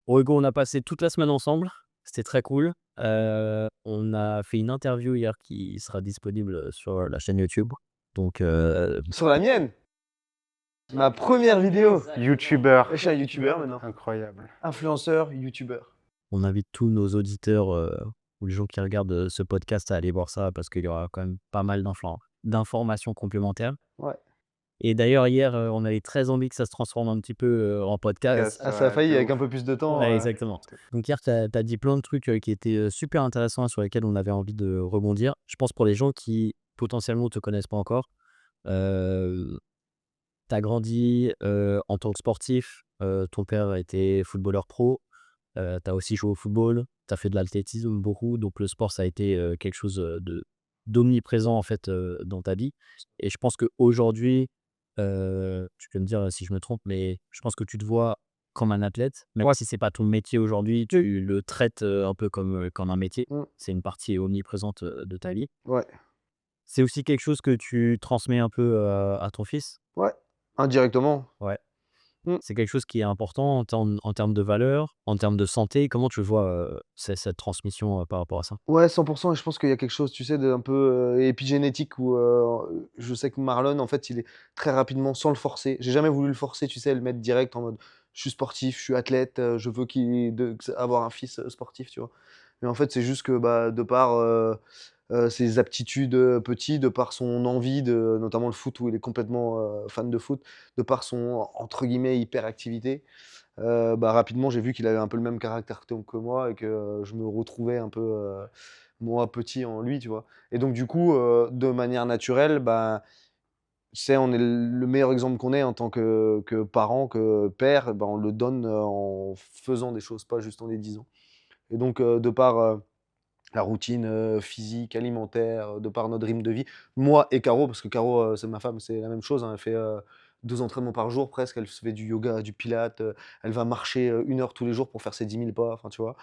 Bon, Hugo, on a passé toute la semaine ensemble. C'était très cool. On a fait une interview hier qui sera disponible sur la chaîne YouTube. Donc, Sur la mienne, ma première vidéo. Youtubeur. Je suis un youtubeur maintenant. Incroyable. Influenceur, youtubeur. on invite tous nos auditeurs ou les gens qui regardent ce podcast à aller voir ça parce qu'il y aura quand même pas mal d'informations complémentaires. Ouais. Et d'ailleurs, hier, on avait très envie que ça se transforme un petit peu en podcast. Ah, ça a failli de avec ouf. un peu plus de temps. Ouais, exactement. Donc hier, tu as dit plein de trucs qui étaient super intéressants sur lesquels on avait envie de rebondir. Je pense pour les gens qui potentiellement ne te connaissent pas encore, tu as grandi en tant que sportif, ton père était footballeur pro, tu as aussi joué au football, tu as fait de l'athlétisme beaucoup, donc le sport, ça a été quelque chose d'omniprésent en fait dans ta vie. Et je pense qu'aujourd'hui, tu peux me dire si je me trompe, mais je pense que tu te vois comme un athlète. Mais moi, si c'est pas ton métier aujourd'hui, tu le traites un peu comme un métier. Mm. C'est une partie omniprésente de ta vie. Ouais. C'est aussi quelque chose que tu transmets un peu à ton fils. Ouais. Indirectement. Ouais. Mm. C'est quelque chose qui est important en termes de valeur, en termes de santé. Comment tu vois cette transmission par rapport à ça? Ouais, 100%. Et je pense qu'il y a quelque chose, tu sais, d'un peu épigénétique où je sais que Marlon, en fait, il est très rapidement sans le forcer. J'ai jamais voulu le forcer, tu sais, le mettre direct en mode je suis sportif, je suis athlète, je veux avoir un fils sportif, tu vois. Mais en fait, c'est juste que bah, de par ses aptitudes petit, de par son envie de, notamment le foot où il est complètement fan de foot, de par son entre guillemets hyperactivité, bah, rapidement j'ai vu qu'il avait un peu le même caractère que moi et que je me retrouvais un peu moi petit en lui, tu vois. Et donc du coup, de manière naturelle, bah, c'est on est le meilleur exemple qu'on ait en tant que parent, que père, bah, on le donne en faisant des choses, pas juste en les disant. Et donc de par la routine physique, alimentaire, de par notre rythme de vie. Moi et Caro, parce que Caro, c'est ma femme, c'est la même chose, hein, elle fait 2 entraînements par jour presque, elle se fait du yoga, du pilates, elle va marcher 1 heure tous les jours pour faire ses 10 000 pas, enfin tu vois.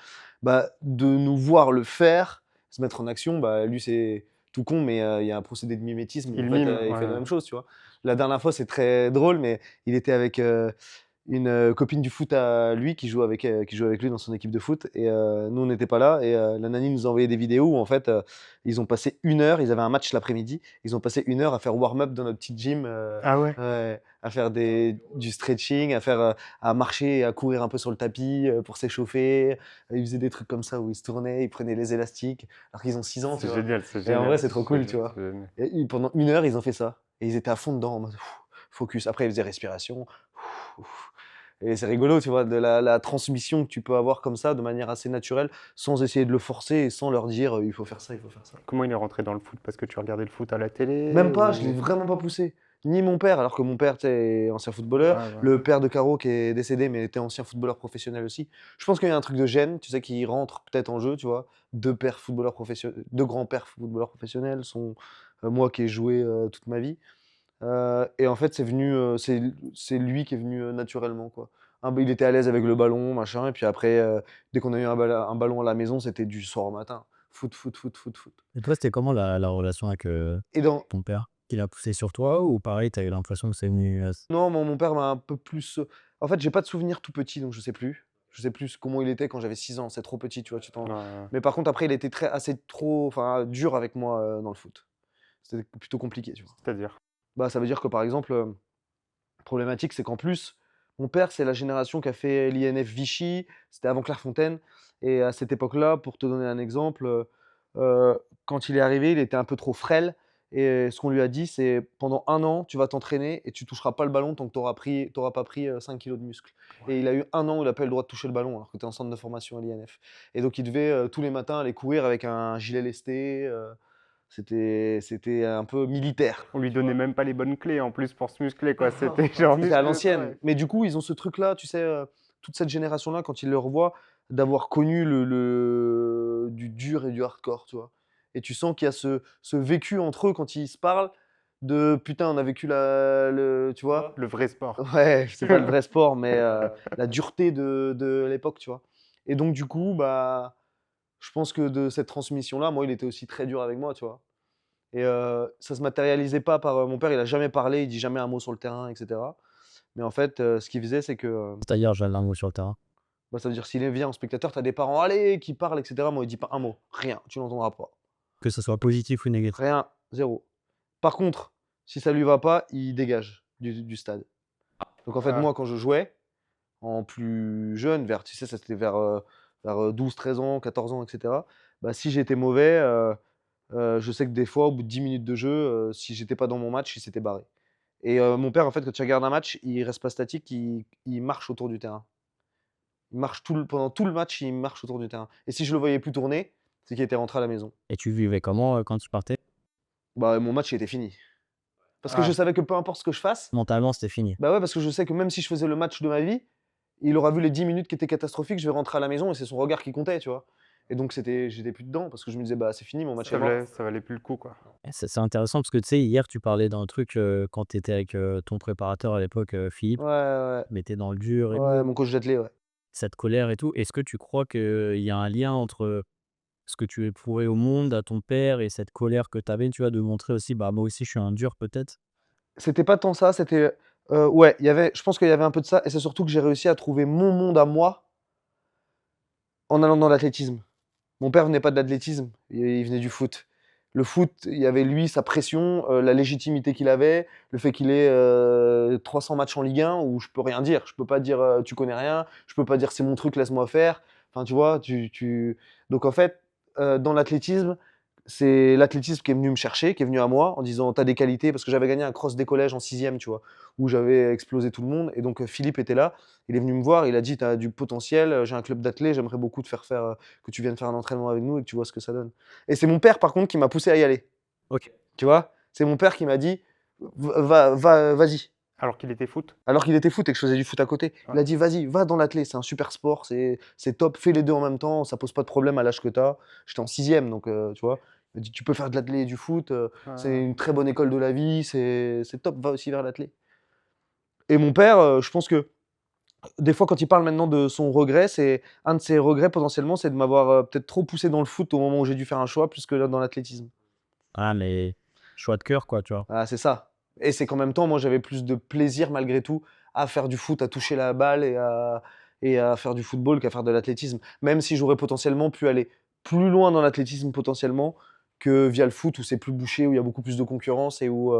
Bah, de nous voir le faire, se mettre en action, bah, lui c'est tout con, mais il y a un procédé de mimétisme où Il en fait, mime, il fait la ouais. même chose, tu vois. La dernière fois, c'est très drôle, mais il était avec une copine du foot à lui qui joue avec lui dans son équipe de foot et nous on n'était pas là et la nanny nous a envoyé des vidéos où en fait ils ont passé 1 heure, ils avaient un match l'après-midi, ils ont passé 1 heure à faire warm-up dans notre petite gym, Ah ouais? ouais, à faire du stretching, à marcher et à courir un peu sur le tapis pour s'échauffer. Ils faisaient des trucs comme ça où ils se tournaient, ils prenaient les élastiques alors qu'ils ont 6 ans, tu C'est vois. génial, c'est Et en génial. vrai c'est trop cool, tu vois. C'est génial. Et pendant 1 heure ils ont fait ça et ils étaient à fond dedans en mode focus. Après ils faisaient respiration. Et c'est rigolo, tu vois, de la transmission que tu peux avoir comme ça, de manière assez naturelle, sans essayer de le forcer et sans leur dire il faut faire ça, il faut faire ça. Comment il est rentré dans le foot? Parce que tu regardais le foot à la télé Même pas, ou... je l'ai vraiment pas poussé. Ni mon père, alors que mon père, tu sais, est ancien footballeur. Ouais, ouais. Le père de Caro, qui est décédé, mais était ancien footballeur professionnel aussi. Je pense qu'il y a un truc de gêne, tu sais, qui rentre peut-être en jeu, tu vois. Deux grands-pères footballeurs professionnels sont moi qui ai joué toute ma vie. Et en fait, c'est lui qui est venu naturellement, quoi. Il était à l'aise avec le ballon, machin, et puis après, dès qu'on a eu un ballon à la maison, c'était du soir au matin. Foot, foot, foot, foot, foot. Et toi, c'était comment la relation avec Et dans ton père? Il a poussé sur toi ou pareil, tu as eu l'impression que c'est venu non, mon père m'a un peu plus, en fait, j'ai pas de souvenir tout petit, donc je sais plus. Je sais plus comment il était quand j'avais 6 ans, c'est trop petit, tu vois? Ouais. Mais par contre, après, il était enfin, dur avec moi, dans le foot. C'était plutôt compliqué, tu vois? C'est-à-dire? Bah, ça veut dire que, par exemple, problématique, c'est qu'en plus, mon père, c'est la génération qui a fait l'INF Vichy, c'était avant Clairefontaine. Et à cette époque-là, pour te donner un exemple, quand il est arrivé, il était un peu trop frêle. Et ce qu'on lui a dit, c'est pendant 1 an, tu vas t'entraîner et tu toucheras pas le ballon tant que t'auras pas pris 5 kilos de muscle. Et il a eu 1 an où il n'a pas eu le droit de toucher le ballon alors que tu es en centre de formation à l'INF. Et donc il devait tous les matins aller courir avec un gilet lesté. C'était un peu militaire. On lui donnait même pas les bonnes clés en plus pour se muscler, quoi. C'était genre C'était à muscle de l'ancienne. ouais. Mais du coup, ils ont ce truc-là, tu sais, toute cette génération-là, quand ils le revoient, d'avoir connu du dur et du hardcore, tu vois. Et tu sens qu'il y a ce vécu entre eux quand ils se parlent de putain, on a vécu tu vois. Le vrai sport. Ouais, c'est pas le vrai sport, mais la dureté de l'époque, tu vois. Et donc, du coup, bah, je pense que de cette transmission-là, moi, il était aussi très dur avec moi, tu vois. Et ça se matérialisait pas par mon père, il a jamais parlé, il dit jamais un mot sur le terrain, etc. Mais en fait, ce qu'il faisait, c'est que c'est-à-dire, j'ai un mot sur le terrain. Bah, ça veut dire s'il vient en spectateur, tu as des parents, allez, qui parlent, etc. Moi, il dit pas un mot, rien, tu l'entendras pas. Que ça soit positif ou négatif. Rien, zéro. Par contre, si ça lui va pas, il dégage du stade. Donc en fait, Ah, moi, quand je jouais, en plus jeune, vers, tu sais, ça c'était vers 12, 13 ans, 14 ans, etc. Bah, si j'étais mauvais, je sais que des fois, au bout de 10 minutes de jeu, si j'étais pas dans mon match, il s'était barré. Et mon père, en fait, quand tu regardes un match, il reste pas statique, il marche autour du terrain. Il marche pendant tout le match, il marche autour du terrain. Et si je le voyais plus tourner, c'est qu'il était rentré à la maison. Et tu vivais comment quand tu partais? Bah, mon match, il était fini. Parce que je ah, savais que peu importe ce que je fasse, Mentalement, c'était fini. bah ouais, parce que je sais que même si je faisais le match de ma vie, il aura vu les 10 minutes qui étaient catastrophiques, je vais rentrer à la maison et c'est son regard qui comptait, tu vois. Et donc j'étais plus dedans parce que je me disais, bah c'est fini, mon match est mort. ça valait plus le coup, quoi. Et c'est intéressant parce que tu sais, hier, tu parlais d'un truc quand tu étais avec ton préparateur à l'époque, Philippe, Ouais, ouais, mais tu dans le dur et ouais, mon coach d'athlé, ouais. cette colère et tout. Est-ce que tu crois qu'il y a un lien entre ce que tu éprouvais au monde, à ton père et cette colère que tu avais, tu vois, de montrer aussi, bah moi aussi je suis un dur peut-être? C'était pas tant ça, c'était. Ouais, je pense qu'il y avait un peu de ça, et c'est surtout que j'ai réussi à trouver mon monde à moi en allant dans l'athlétisme. Mon père venait pas de l'athlétisme, il venait du foot. Le foot, il y avait lui, sa pression, la légitimité qu'il avait, le fait qu'il ait 300 matchs en Ligue 1 où je peux rien dire. Je peux pas dire tu connais rien, je peux pas dire c'est mon truc, laisse-moi faire. Enfin, tu vois, donc en fait, dans l'athlétisme, c'est l'athlétisme qui est venu me chercher, qui est venu à moi en disant t'as des qualités, parce que j'avais gagné un cross des collèges en 6e, tu vois, où j'avais explosé tout le monde. Et donc Philippe était là, il est venu me voir, il a dit t'as du potentiel, j'ai un club d'athlètes, j'aimerais beaucoup te faire faire que tu viennes faire un entraînement avec nous et que tu vois ce que ça donne. Et c'est mon père, par contre, qui m'a poussé à y aller. Ok. Tu vois, c'est mon père qui m'a dit, vas-y. Alors qu'il était foot. Alors qu'il était foot et que je faisais du foot à côté. Il Ouais. a dit, vas-y, va dans l'athlé, c'est un super sport, c'est top, fais les deux en même temps, ça pose pas de problème à l'âge que t'as. J'étais en 6e, donc tu vois. Il m'a dit, tu peux faire de l'athlé et du foot, c'est une très bonne école de la vie, c'est top, va aussi vers l'athlé. Et mon père, je pense que des fois, quand il parle maintenant de son regret, c'est un de ses regrets potentiellement, c'est de m'avoir peut-être trop poussé dans le foot au moment où j'ai dû faire un choix, plus que là dans l'athlétisme. Ah, mais choix de cœur, quoi, tu vois. Ah, c'est ça. Et c'est qu'en même temps, moi, j'avais plus de plaisir malgré tout à faire du foot, à toucher la balle et à faire du football qu'à faire de l'athlétisme. Même si j'aurais potentiellement pu aller plus loin dans l'athlétisme potentiellement que via le foot où c'est plus bouché, où il y a beaucoup plus de concurrence et où.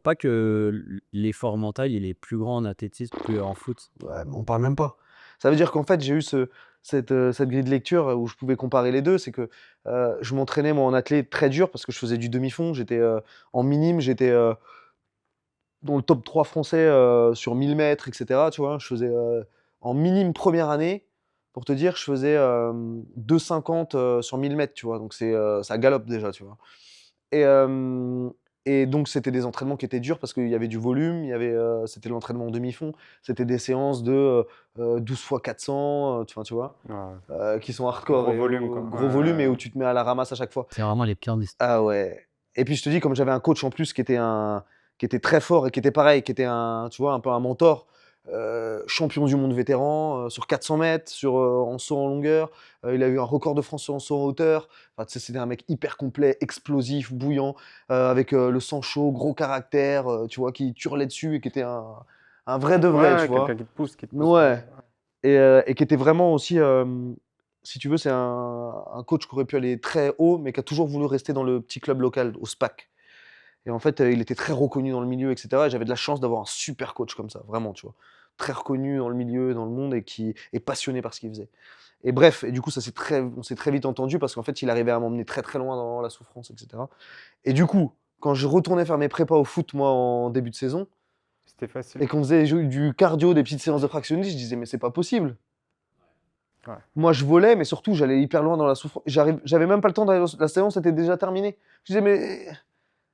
Pas que l'effort mental, il est plus grand en athlétisme qu'en foot. Ouais, mais on parle même pas. Ça veut dire qu'en fait, j'ai eu cette grille de lecture où je pouvais comparer les deux. C'est que je m'entraînais, moi, en athlète très dur parce que je faisais du demi-fond. J'étais en minime, j'étais dans le top 3 français sur 1000 mètres, etc. Tu vois, je faisais en minime première année, pour te dire, je faisais 2,50 sur 1000 mètres, tu vois. Donc ça galope déjà, tu vois. Et, euh, et donc c'était des entraînements qui étaient durs parce qu'il y avait du volume, c'était l'entraînement en demi-fond, c'était des séances de 12 fois 400, tu vois, Ouais. qui sont hardcore, Gros et volume, quoi. gros volume et où tu te mets à la ramasse à chaque fois. C'est vraiment les pires des. Ah ouais. Et puis je te dis, comme j'avais un coach en plus qui était très fort et qui était pareil, qui était tu vois, un peu un mentor, champion du monde vétéran sur 400 mètres, en saut en longueur. Il a eu un record de France en saut en hauteur. Enfin, tu sais, c'était un mec hyper complet, explosif, bouillant, avec le sang chaud, gros caractère, tu vois, qui hurlait dessus et qui était un vrai de vrai, Ouais, tu vois. quelqu'un qui te pousse, Ouais. Et qui était vraiment aussi, si tu veux, c'est un coach qui aurait pu aller très haut, mais qui a toujours voulu rester dans le petit club local, au SPAC. Et en fait, il était très reconnu dans le milieu, etc. Et j'avais de la chance d'avoir un super coach comme ça, vraiment, tu vois. Très reconnu dans le milieu, dans le monde, et qui est passionné par ce qu'il faisait. Et bref, et du coup, on s'est très vite entendu parce qu'en fait, il arrivait à m'emmener très très loin dans la souffrance, etc. Et du coup, quand je retournais faire mes prépas au foot, moi, en début de saison, C'était facile. et qu'on faisait du cardio, des petites séances de fractionné, je disais, mais c'est pas possible. Ouais. Moi, je volais, mais surtout, j'allais hyper loin dans la souffrance. J'avais même pas le temps d'aller. La séance était déjà terminée. Je disais, mais.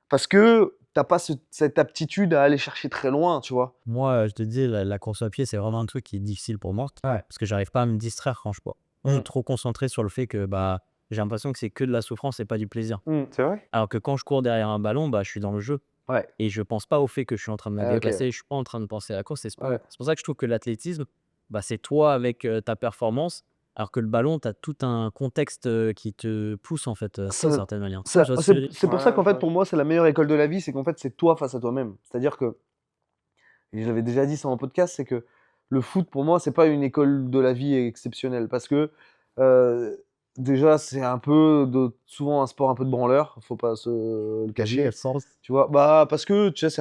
Parce que t'as pas cette aptitude à aller chercher très loin, tu vois. Moi, je te dis, la course à pied, c'est vraiment un truc qui est difficile pour moi. Ouais. Parce que j'arrive pas à me distraire quand je cours. Je suis trop concentré sur le fait que bah, j'ai l'impression que c'est que de la souffrance et pas du plaisir. C'est vrai? Alors que quand je cours derrière un ballon, bah, je suis dans le jeu. Ouais. Et je pense pas au fait que je suis en train de me Ah, ok. déplacer. Je suis pas en train de penser à la course. Ouais. C'est pour ça que je trouve que l'athlétisme, bah, c'est toi avec ta performance. Alors que le ballon, tu as tout un contexte qui te pousse en fait, d'une Ça- certaine manière. Ça- Je vois ce que je veux dire. c'est pour ça Ouais, qu'en je fait, vois. pour moi, c'est la meilleure école de la vie, c'est qu'en fait, c'est toi face à toi-même. C'est-à-dire que, et j'avais déjà dit ça en podcast, c'est que le foot, pour moi, c'est pas une école de la vie exceptionnelle parce que euh, déjà, c'est un peu souvent un sport un peu de branleur, faut pas se le Quel cacher. sens? Tu vois, bah parce que tu sais,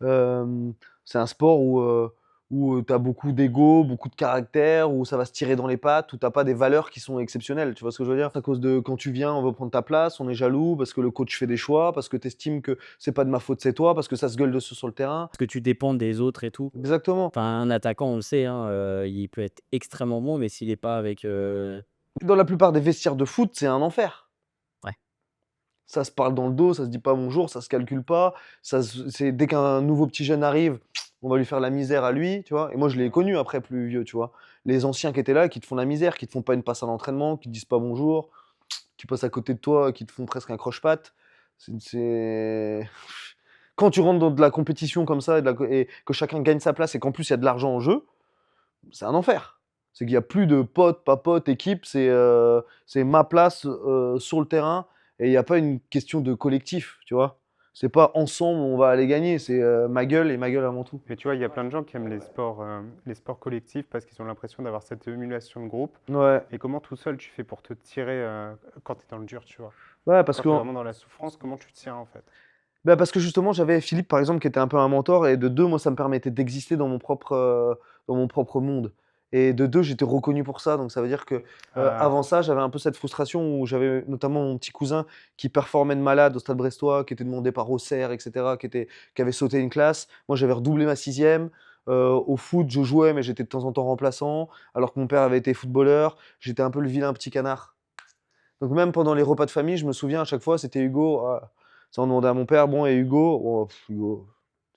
euh, c'est un sport où tu as beaucoup d'ego, beaucoup de caractère, où ça va se tirer dans les pattes, où t'as pas des valeurs qui sont exceptionnelles. Tu vois ce que je veux dire? À cause de quand tu viens, on veut prendre ta place, on est jaloux parce que le coach fait des choix, parce que tu estimes que c'est pas de ma faute, c'est toi, parce que ça se gueule dessus sur le terrain. Parce que tu dépends des autres et tout. Exactement. Enfin, un attaquant, on le sait, hein, il peut être extrêmement bon, mais s'il est pas avec, Dans la plupart des vestiaires de foot, c'est un enfer. ouais. Ça se parle dans le dos, ça se dit pas bonjour, ça se calcule pas. C'est dès qu'un nouveau petit jeune arrive, on va lui faire la misère à lui, tu vois. Et moi, je l'ai connu après plus vieux, tu vois. Les anciens qui étaient là, qui te font la misère, qui te font pas une passe à l'entraînement, qui te disent pas bonjour, qui passent à côté de toi, qui te font presque un croche-patte. Quand tu rentres dans de la compétition comme ça et que chacun gagne sa place et qu'en plus il y a de l'argent en jeu, c'est un enfer. C'est qu'il n'y a plus de potes, pas potes, équipe, c'est ma place sur le terrain et il n'y a pas une question de collectif, tu vois. C'est pas ensemble on va aller gagner, c'est ma gueule et ma gueule avant tout. Mais tu vois, il y a plein de gens qui aiment les sports collectifs parce qu'ils ont l'impression d'avoir cette émulation de groupe. Ouais, Et comment tout seul tu fais pour te tirer quand tu es dans le dur, tu vois? ouais parce Quand que, tu es vraiment dans la souffrance, comment tu te tiens en fait? bah, parce que justement j'avais Philippe par exemple qui était un peu un mentor et de deux, moi ça me permettait d'exister dans mon propre monde. Et de deux, j'étais reconnu pour ça, donc ça veut dire que Ah, avant ça, j'avais un peu cette frustration où j'avais notamment mon petit cousin qui performait de malade au Stade Brestois, qui était demandé par Auxerre, etc., qui avait sauté une classe. Moi, j'avais redoublé ma sixième. Au foot, je jouais, mais j'étais de temps en temps remplaçant, alors que mon père avait été footballeur. J'étais un peu le vilain petit canard. Donc même pendant les repas de famille, je me souviens à chaque fois, c'était Hugo. Ah, ça, on demandait à mon père, bon, et Hugo? Oh, Hugo,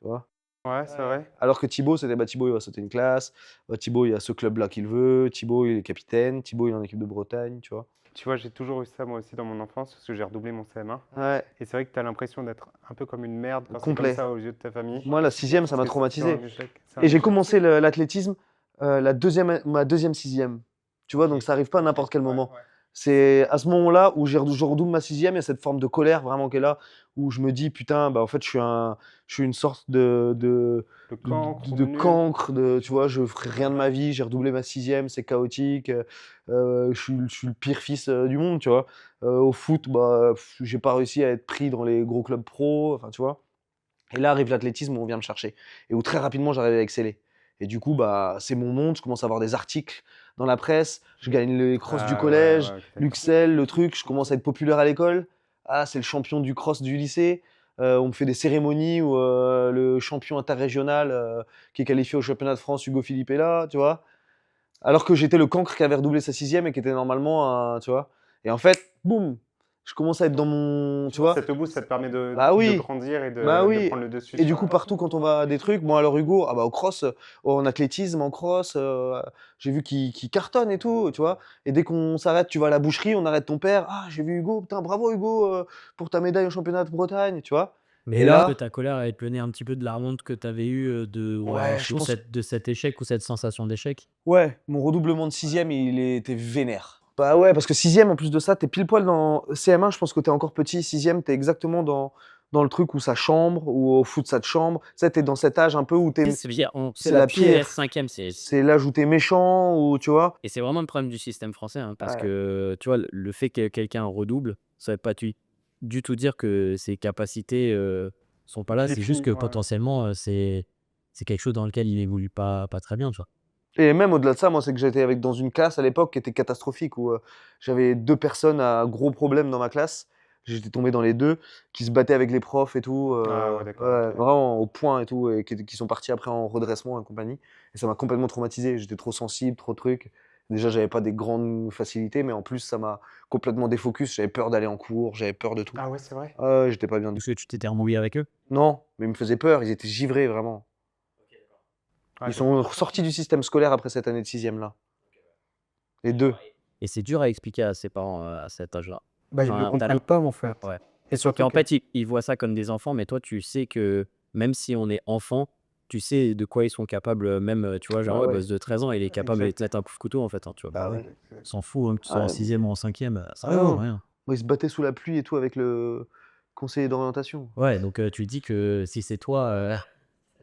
tu vois. ouais, c'est vrai. Alors que Thibaut, c'était bah, Thibaut, il va sauter une classe. Bah, Thibaut, il y a ce club-là qu'il veut. Thibaut, il est capitaine. Thibaut, il est en équipe de Bretagne, tu vois. Tu vois, j'ai toujours eu ça moi aussi dans mon enfance parce que j'ai redoublé mon CM1. Ouais, Et c'est vrai que tu as l'impression d'être un peu comme une merde quand c'est comme complet. ça aux yeux de ta famille. Moi, la sixième, ça Parce m'a que c'est un traumatisé. échec. C'est un Et j'ai échec. commencé l'athlétisme ma deuxième sixième. Tu vois, donc ça arrive pas à n'importe quel moment. C'est à ce moment-là où je redouble ma sixième, il y a cette forme de colère vraiment qui est là, où je me dis, putain, bah, en fait, je suis une sorte Le cancre ou de nul. cancre, tu vois, je ferai rien de ma vie, j'ai redoublé ma sixième, c'est chaotique, je suis le pire fils du monde, tu vois. Au foot, bah, j'ai pas réussi à être pris dans les gros clubs pro, enfin, tu vois. Et là arrive l'athlétisme où on vient me chercher et où très rapidement j'arrive à exceller. Et du coup, bah, c'est mon monde, je commence à avoir des articles dans la presse, je gagne les crosses du Ah ouais, collège, ouais, ok, d'accord. l'Uxel, le truc, je commence à être populaire à l'école. Ah, c'est le champion du cross du lycée. On me fait des cérémonies où le champion interrégional qui est qualifié au championnat de France, Hugo Philippe est là, tu vois. Alors que j'étais le cancre qui avait redoublé sa sixième et qui était normalement, tu vois. Et en fait, boum, je commence à être dans mon, tu vois. Ça te booste, ça te permet Bah de oui, grandir et bah de oui. prendre le dessus Et du sur. coup, partout quand on va à des trucs, bon alors Hugo, ah bah au cross, en athlétisme, en cross, j'ai vu qu'il cartonne et tout, tu vois. Et dès qu'on s'arrête, tu vas à la boucherie, on arrête ton père, ah j'ai vu Hugo, putain bravo Hugo pour ta médaille au championnat de Bretagne, tu vois. Mais Et là, là, ta colère, elle te venait un petit peu de la honte que tu avais eue, ouais, je justement pense, de cet échec ou cette sensation d'échec? ouais, mon redoublement de sixième, il était vénère. Bah ouais, parce que sixième, en plus de ça, t'es pile poil dans CM1, je pense que t'es encore petit, sixième, t'es exactement dans le truc où ça chambre, où au foot ça te chambre. Tu sais, t'es dans cet âge un peu où Tu sais, ça veut dire c'est c'est la la pire pire. 5e, C'est l'âge où t'es méchant, ou tu vois. et c'est vraiment le problème du système français, hein, parce Ouais. que, tu vois, le fait que quelqu'un redouble, ça veut pas du tout dire que ses capacités, sont pas là. Qu'il est C'est juste fini, que ouais. potentiellement, c'est quelque chose dans lequel il évolue pas très bien, tu vois? Et même au-delà de ça, moi, c'est que j'étais dans une classe à l'époque qui était catastrophique, où j'avais deux personnes à gros problèmes dans ma classe. J'étais tombé dans les deux, qui se battaient avec les profs et tout, Ah ouais, d'accord, ouais, ok. vraiment au point et tout, et qui sont partis après en redressement et compagnie. Et ça m'a complètement traumatisé. J'étais trop sensible, trop truc. Déjà, j'avais pas des grandes facilités, mais en plus, ça m'a complètement défocus. J'avais peur d'aller en cours, j'avais peur de tout. Ah ouais, c'est vrai. Ah ouais, j'étais pas bien du Parce que tu t'étais embrouillé avec eux? tout. Non, mais ils me faisaient peur, ils étaient givrés, vraiment. Ah, Ils sont sortis du système scolaire après cette année de sixième là. Les deux. Et c'est dur à expliquer à ses parents, à cet âge-là. Bah, ils le Enfin, tu comprennent pas, mon frère. ouais. Et Puis surtout en que fait, ils voient ça comme des enfants, mais toi, tu sais que même si on est enfant, tu sais de quoi ils sont capables, même, tu vois, genre, Bah ouais, ouais. boss de 13 ans, il est capable de Exact. te mettre un coup de couteau, en fait, hein, tu vois? Bah bah ouais. ouais. On s'en fout, hein, que tu sois Ah en ouais, mais 6e ou en 5e, ça ah regarde non. rien. Moi, ils se battaient sous la pluie et tout avec le conseiller d'orientation. Ouais, donc tu dis que si c'est toi,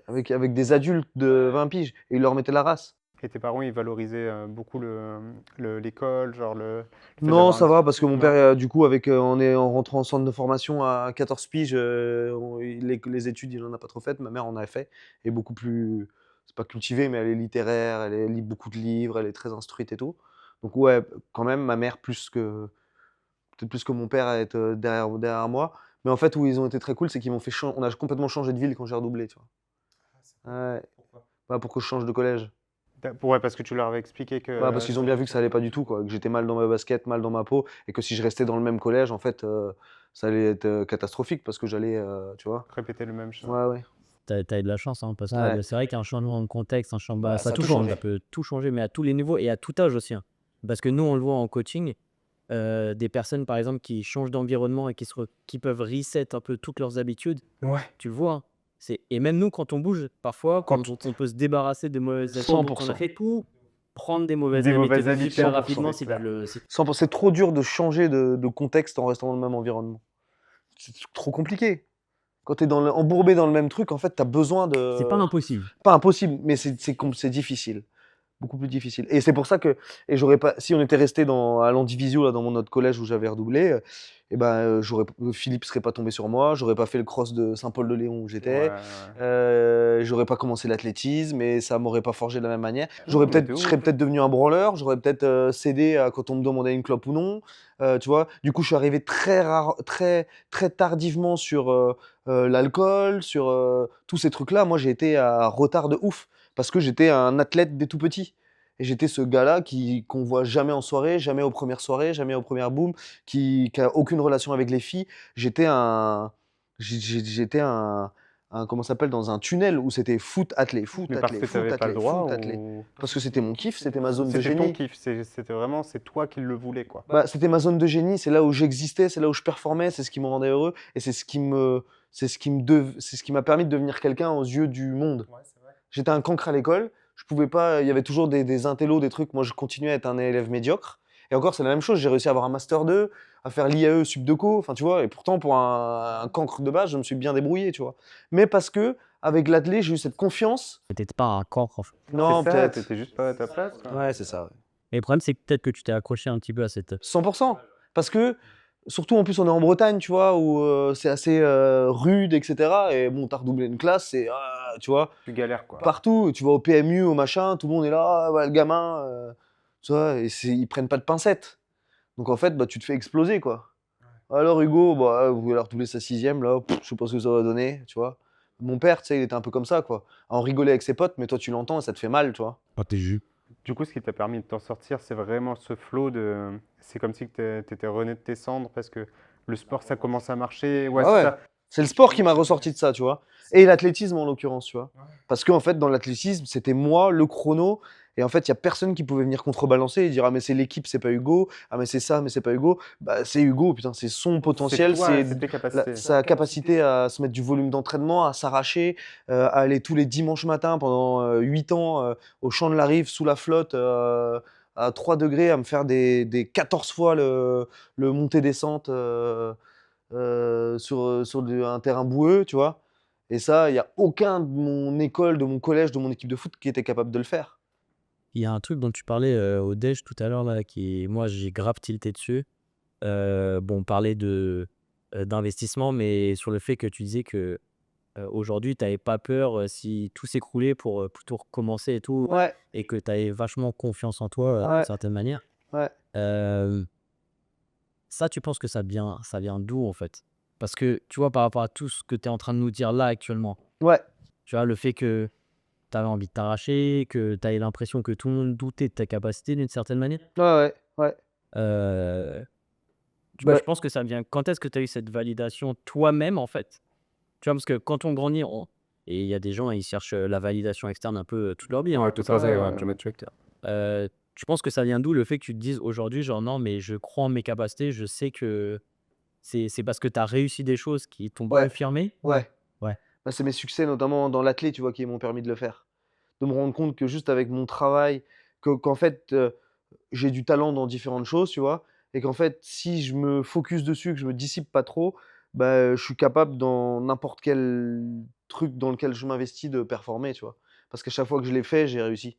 avec des adultes de 20 piges et ils leur mettaient la race. Et tes parents, ils valorisaient beaucoup l'école, genre le fait Non, d'avoir un ça va, parce que statut, mon non? père, du coup, en rentrant en centre de formation à 14 piges, les études, il en a pas trop faites. Ma mère en a fait, et beaucoup plus, c'est pas cultivée, mais elle est littéraire, elle lit beaucoup de livres, elle est très instruite et tout. Donc ouais, quand même, ma mère peut-être plus que mon père à être derrière moi. Mais en fait, où ils ont été très cool, c'est qu'ils m'ont fait on a complètement changé de ville quand j'ai redoublé, tu vois. Ouais, bah, pour que je change de collège. Ouais, parce que tu leur avais expliqué Bah, parce que qu'ils ont bien vu que ça allait pas du tout, quoi, que j'étais mal dans ma basket, mal dans ma peau, et que si je restais dans le même collège, en fait, ça allait être catastrophique parce que j'allais, tu vois. répéter le même chemin. Ouais, ouais. T'as eu de la chance, hein, parce que Ouais. c'est vrai qu'un changement de contexte, Bah, ça ça a tout tout change, ça changé. peut tout changer, mais à tous les niveaux et à tout âge aussi, hein. Parce que nous, on le voit en coaching, des personnes, par exemple, qui changent d'environnement et qui peuvent reset un peu toutes leurs habitudes, Ouais. tu le vois, hein. Et même nous, quand on bouge, parfois, Quand on peut se débarrasser de mauvaises habitudes dont on a 100%. fait pour prendre des mauvaises Des mauvaises habitudes super 100%. rapidement. c'est clair. 100%. C'est trop dur de changer de contexte en restant dans le même environnement. C'est trop compliqué. Quand t'es embourbé dans le même truc, en fait, t'as besoin de. C'est pas impossible. Pas impossible, mais c'est difficile. Beaucoup plus difficile. Et c'est pour ça que, et j'aurais pas, si on était resté à l'Andivisio, là, dans mon autre collège où j'avais redoublé, et ben, Philippe serait pas tombé sur moi, j'aurais pas fait le cross de Saint-Paul-de-Léon où Ouais, j'étais, j'aurais pas commencé l'athlétisme, et ça m'aurait pas forgé de la même manière. Non, mais de Je serais ouf. peut-être devenu un branleur, j'aurais peut-être cédé quand on me demandait une clope ou non, tu vois. Du coup, je suis arrivé très tardivement sur l'alcool, sur tous ces trucs-là. Moi, j'ai été à retard de ouf parce que j'étais un athlète dès tout petit. Et j'étais ce gars-là qu'on voit jamais en soirée, jamais aux premières soirées, jamais aux premières booms, qui a aucune relation avec les filles. J'étais j'étais comment ça s'appelle, dans un tunnel où c'était foot athlé, foot Mais parce athlé, que tu foot n'avais pas le athlé, droit foot athlé. ou Parce que c'était mon kiff, c'était ma zone de c'était ton génie. kiff, c'était vraiment, c'est toi qui le voulais, quoi. Bah, c'était ma zone de génie, c'est là où j'existais, c'est là où je performais, c'est ce qui me rendait heureux, et c'est ce qui m'a permis de devenir quelqu'un aux yeux du monde. J'étais un cancre à l'école, je pouvais pas, il y avait toujours des intellos, des trucs, moi je continuais à être un élève médiocre. Et encore, c'est la même chose, j'ai réussi à avoir un master 2, à faire l'IAE Subdeco, enfin tu vois, et pourtant pour un cancre de base, je me suis bien débrouillé, tu vois. Mais parce que avec l'athlé, j'ai eu cette confiance. Peut-être pas un corps, en fait. Non, C'est ça, peut-être. t'étais juste pas à ta place, quoi. Ouais, c'est ça. Ouais. Et le problème, c'est que peut-être que tu t'es accroché un petit peu à cette. 100%. Parce que, surtout en plus, on est en Bretagne, tu vois, où c'est assez rude, etc. Et bon, t'as redoublé une classe, tu vois, Tu galères, quoi. partout. Tu vas au PMU, au machin, tout le monde est là, ouais, le gamin, tu vois, et ils prennent pas de pincettes. Donc en fait, bah, tu te fais exploser, quoi. Alors Hugo, bah, vous allez redoubler sa 6e, là, je sais pas ce que ça va donner, tu vois. Mon père, tu sais, il était un peu comme ça, quoi. À en rigoler avec ses potes, mais toi, tu l'entends et ça te fait mal, tu vois. Quand t'es jus. Du coup, ce qui t'a permis de t'en sortir, c'est vraiment ce flow de. C'est comme si t'étais rené de tes cendres parce que le sport, ça commence à marcher. Ouais, Ah c'est ouais. ça. C'est le sport qui m'a ressorti de ça, tu vois. Et l'athlétisme en l'occurrence, tu vois. Parce qu'en fait, dans l'athlétisme, c'était moi, le chrono. Et en fait, il n'y a personne qui pouvait venir contrebalancer et dire: ah, mais c'est l'équipe, c'est pas Hugo. Ah, mais c'est ça, mais c'est pas Hugo. Bah, c'est Hugo, putain, c'est son potentiel. toi, c'est tes capacités. Sa capacité à se mettre du volume d'entraînement, à s'arracher, à aller tous les dimanches matins pendant 8 ans au champ de la Rive, sous la flotte, à 3 degrés, à me faire des 14 fois le montée-descente. Sur un terrain boueux, tu vois. Et ça, il n'y a aucun de mon école, de mon collège, de mon équipe de foot qui était capable de le faire. Il y a un truc dont tu parlais au déj tout à l'heure, là, moi, j'ai grave tilté dessus. Bon, on parlait d'investissement, mais sur le fait que tu disais que aujourd'hui, tu n'avais pas peur si tout s'écroulait pour plutôt recommencer et tout, Ouais, et que tu avais vachement confiance en toi d'une ouais, certaine manière. ouais. Ça, tu penses que ça vient d'où, en fait? Parce que, tu vois, par rapport à tout ce que tu es en train de nous dire là, actuellement, Ouais, tu vois, le fait que tu avais envie de t'arracher, que tu avais l'impression que tout le monde doutait de ta capacité d'une certaine manière. ouais, ouais. Euh, Bah, je pense que ça vient. Quand est-ce que tu as eu cette validation toi-même, en fait? Tu vois, parce que quand on grandit, et il y a des gens, ils cherchent la validation externe un peu toute leur vie, hein. Tu penses que ça vient d'où le fait que tu te dises aujourd'hui, genre non, mais je crois en mes capacités, je sais que c'est parce que tu as réussi des choses qui t'ont ouais, confirmé? ouais. Ouais. Bah, c'est mes succès, notamment dans l'athlé, tu vois, qui m'ont permis de le faire. De me rendre compte que juste avec mon travail, qu'en fait, j'ai du talent dans différentes choses, tu vois. Et qu'en fait, si je me focus dessus, que je me dissipe pas trop, bah, je suis capable dans n'importe quel truc dans lequel je m'investis de performer, tu vois? Parce qu'à chaque fois que je l'ai fait, j'ai réussi.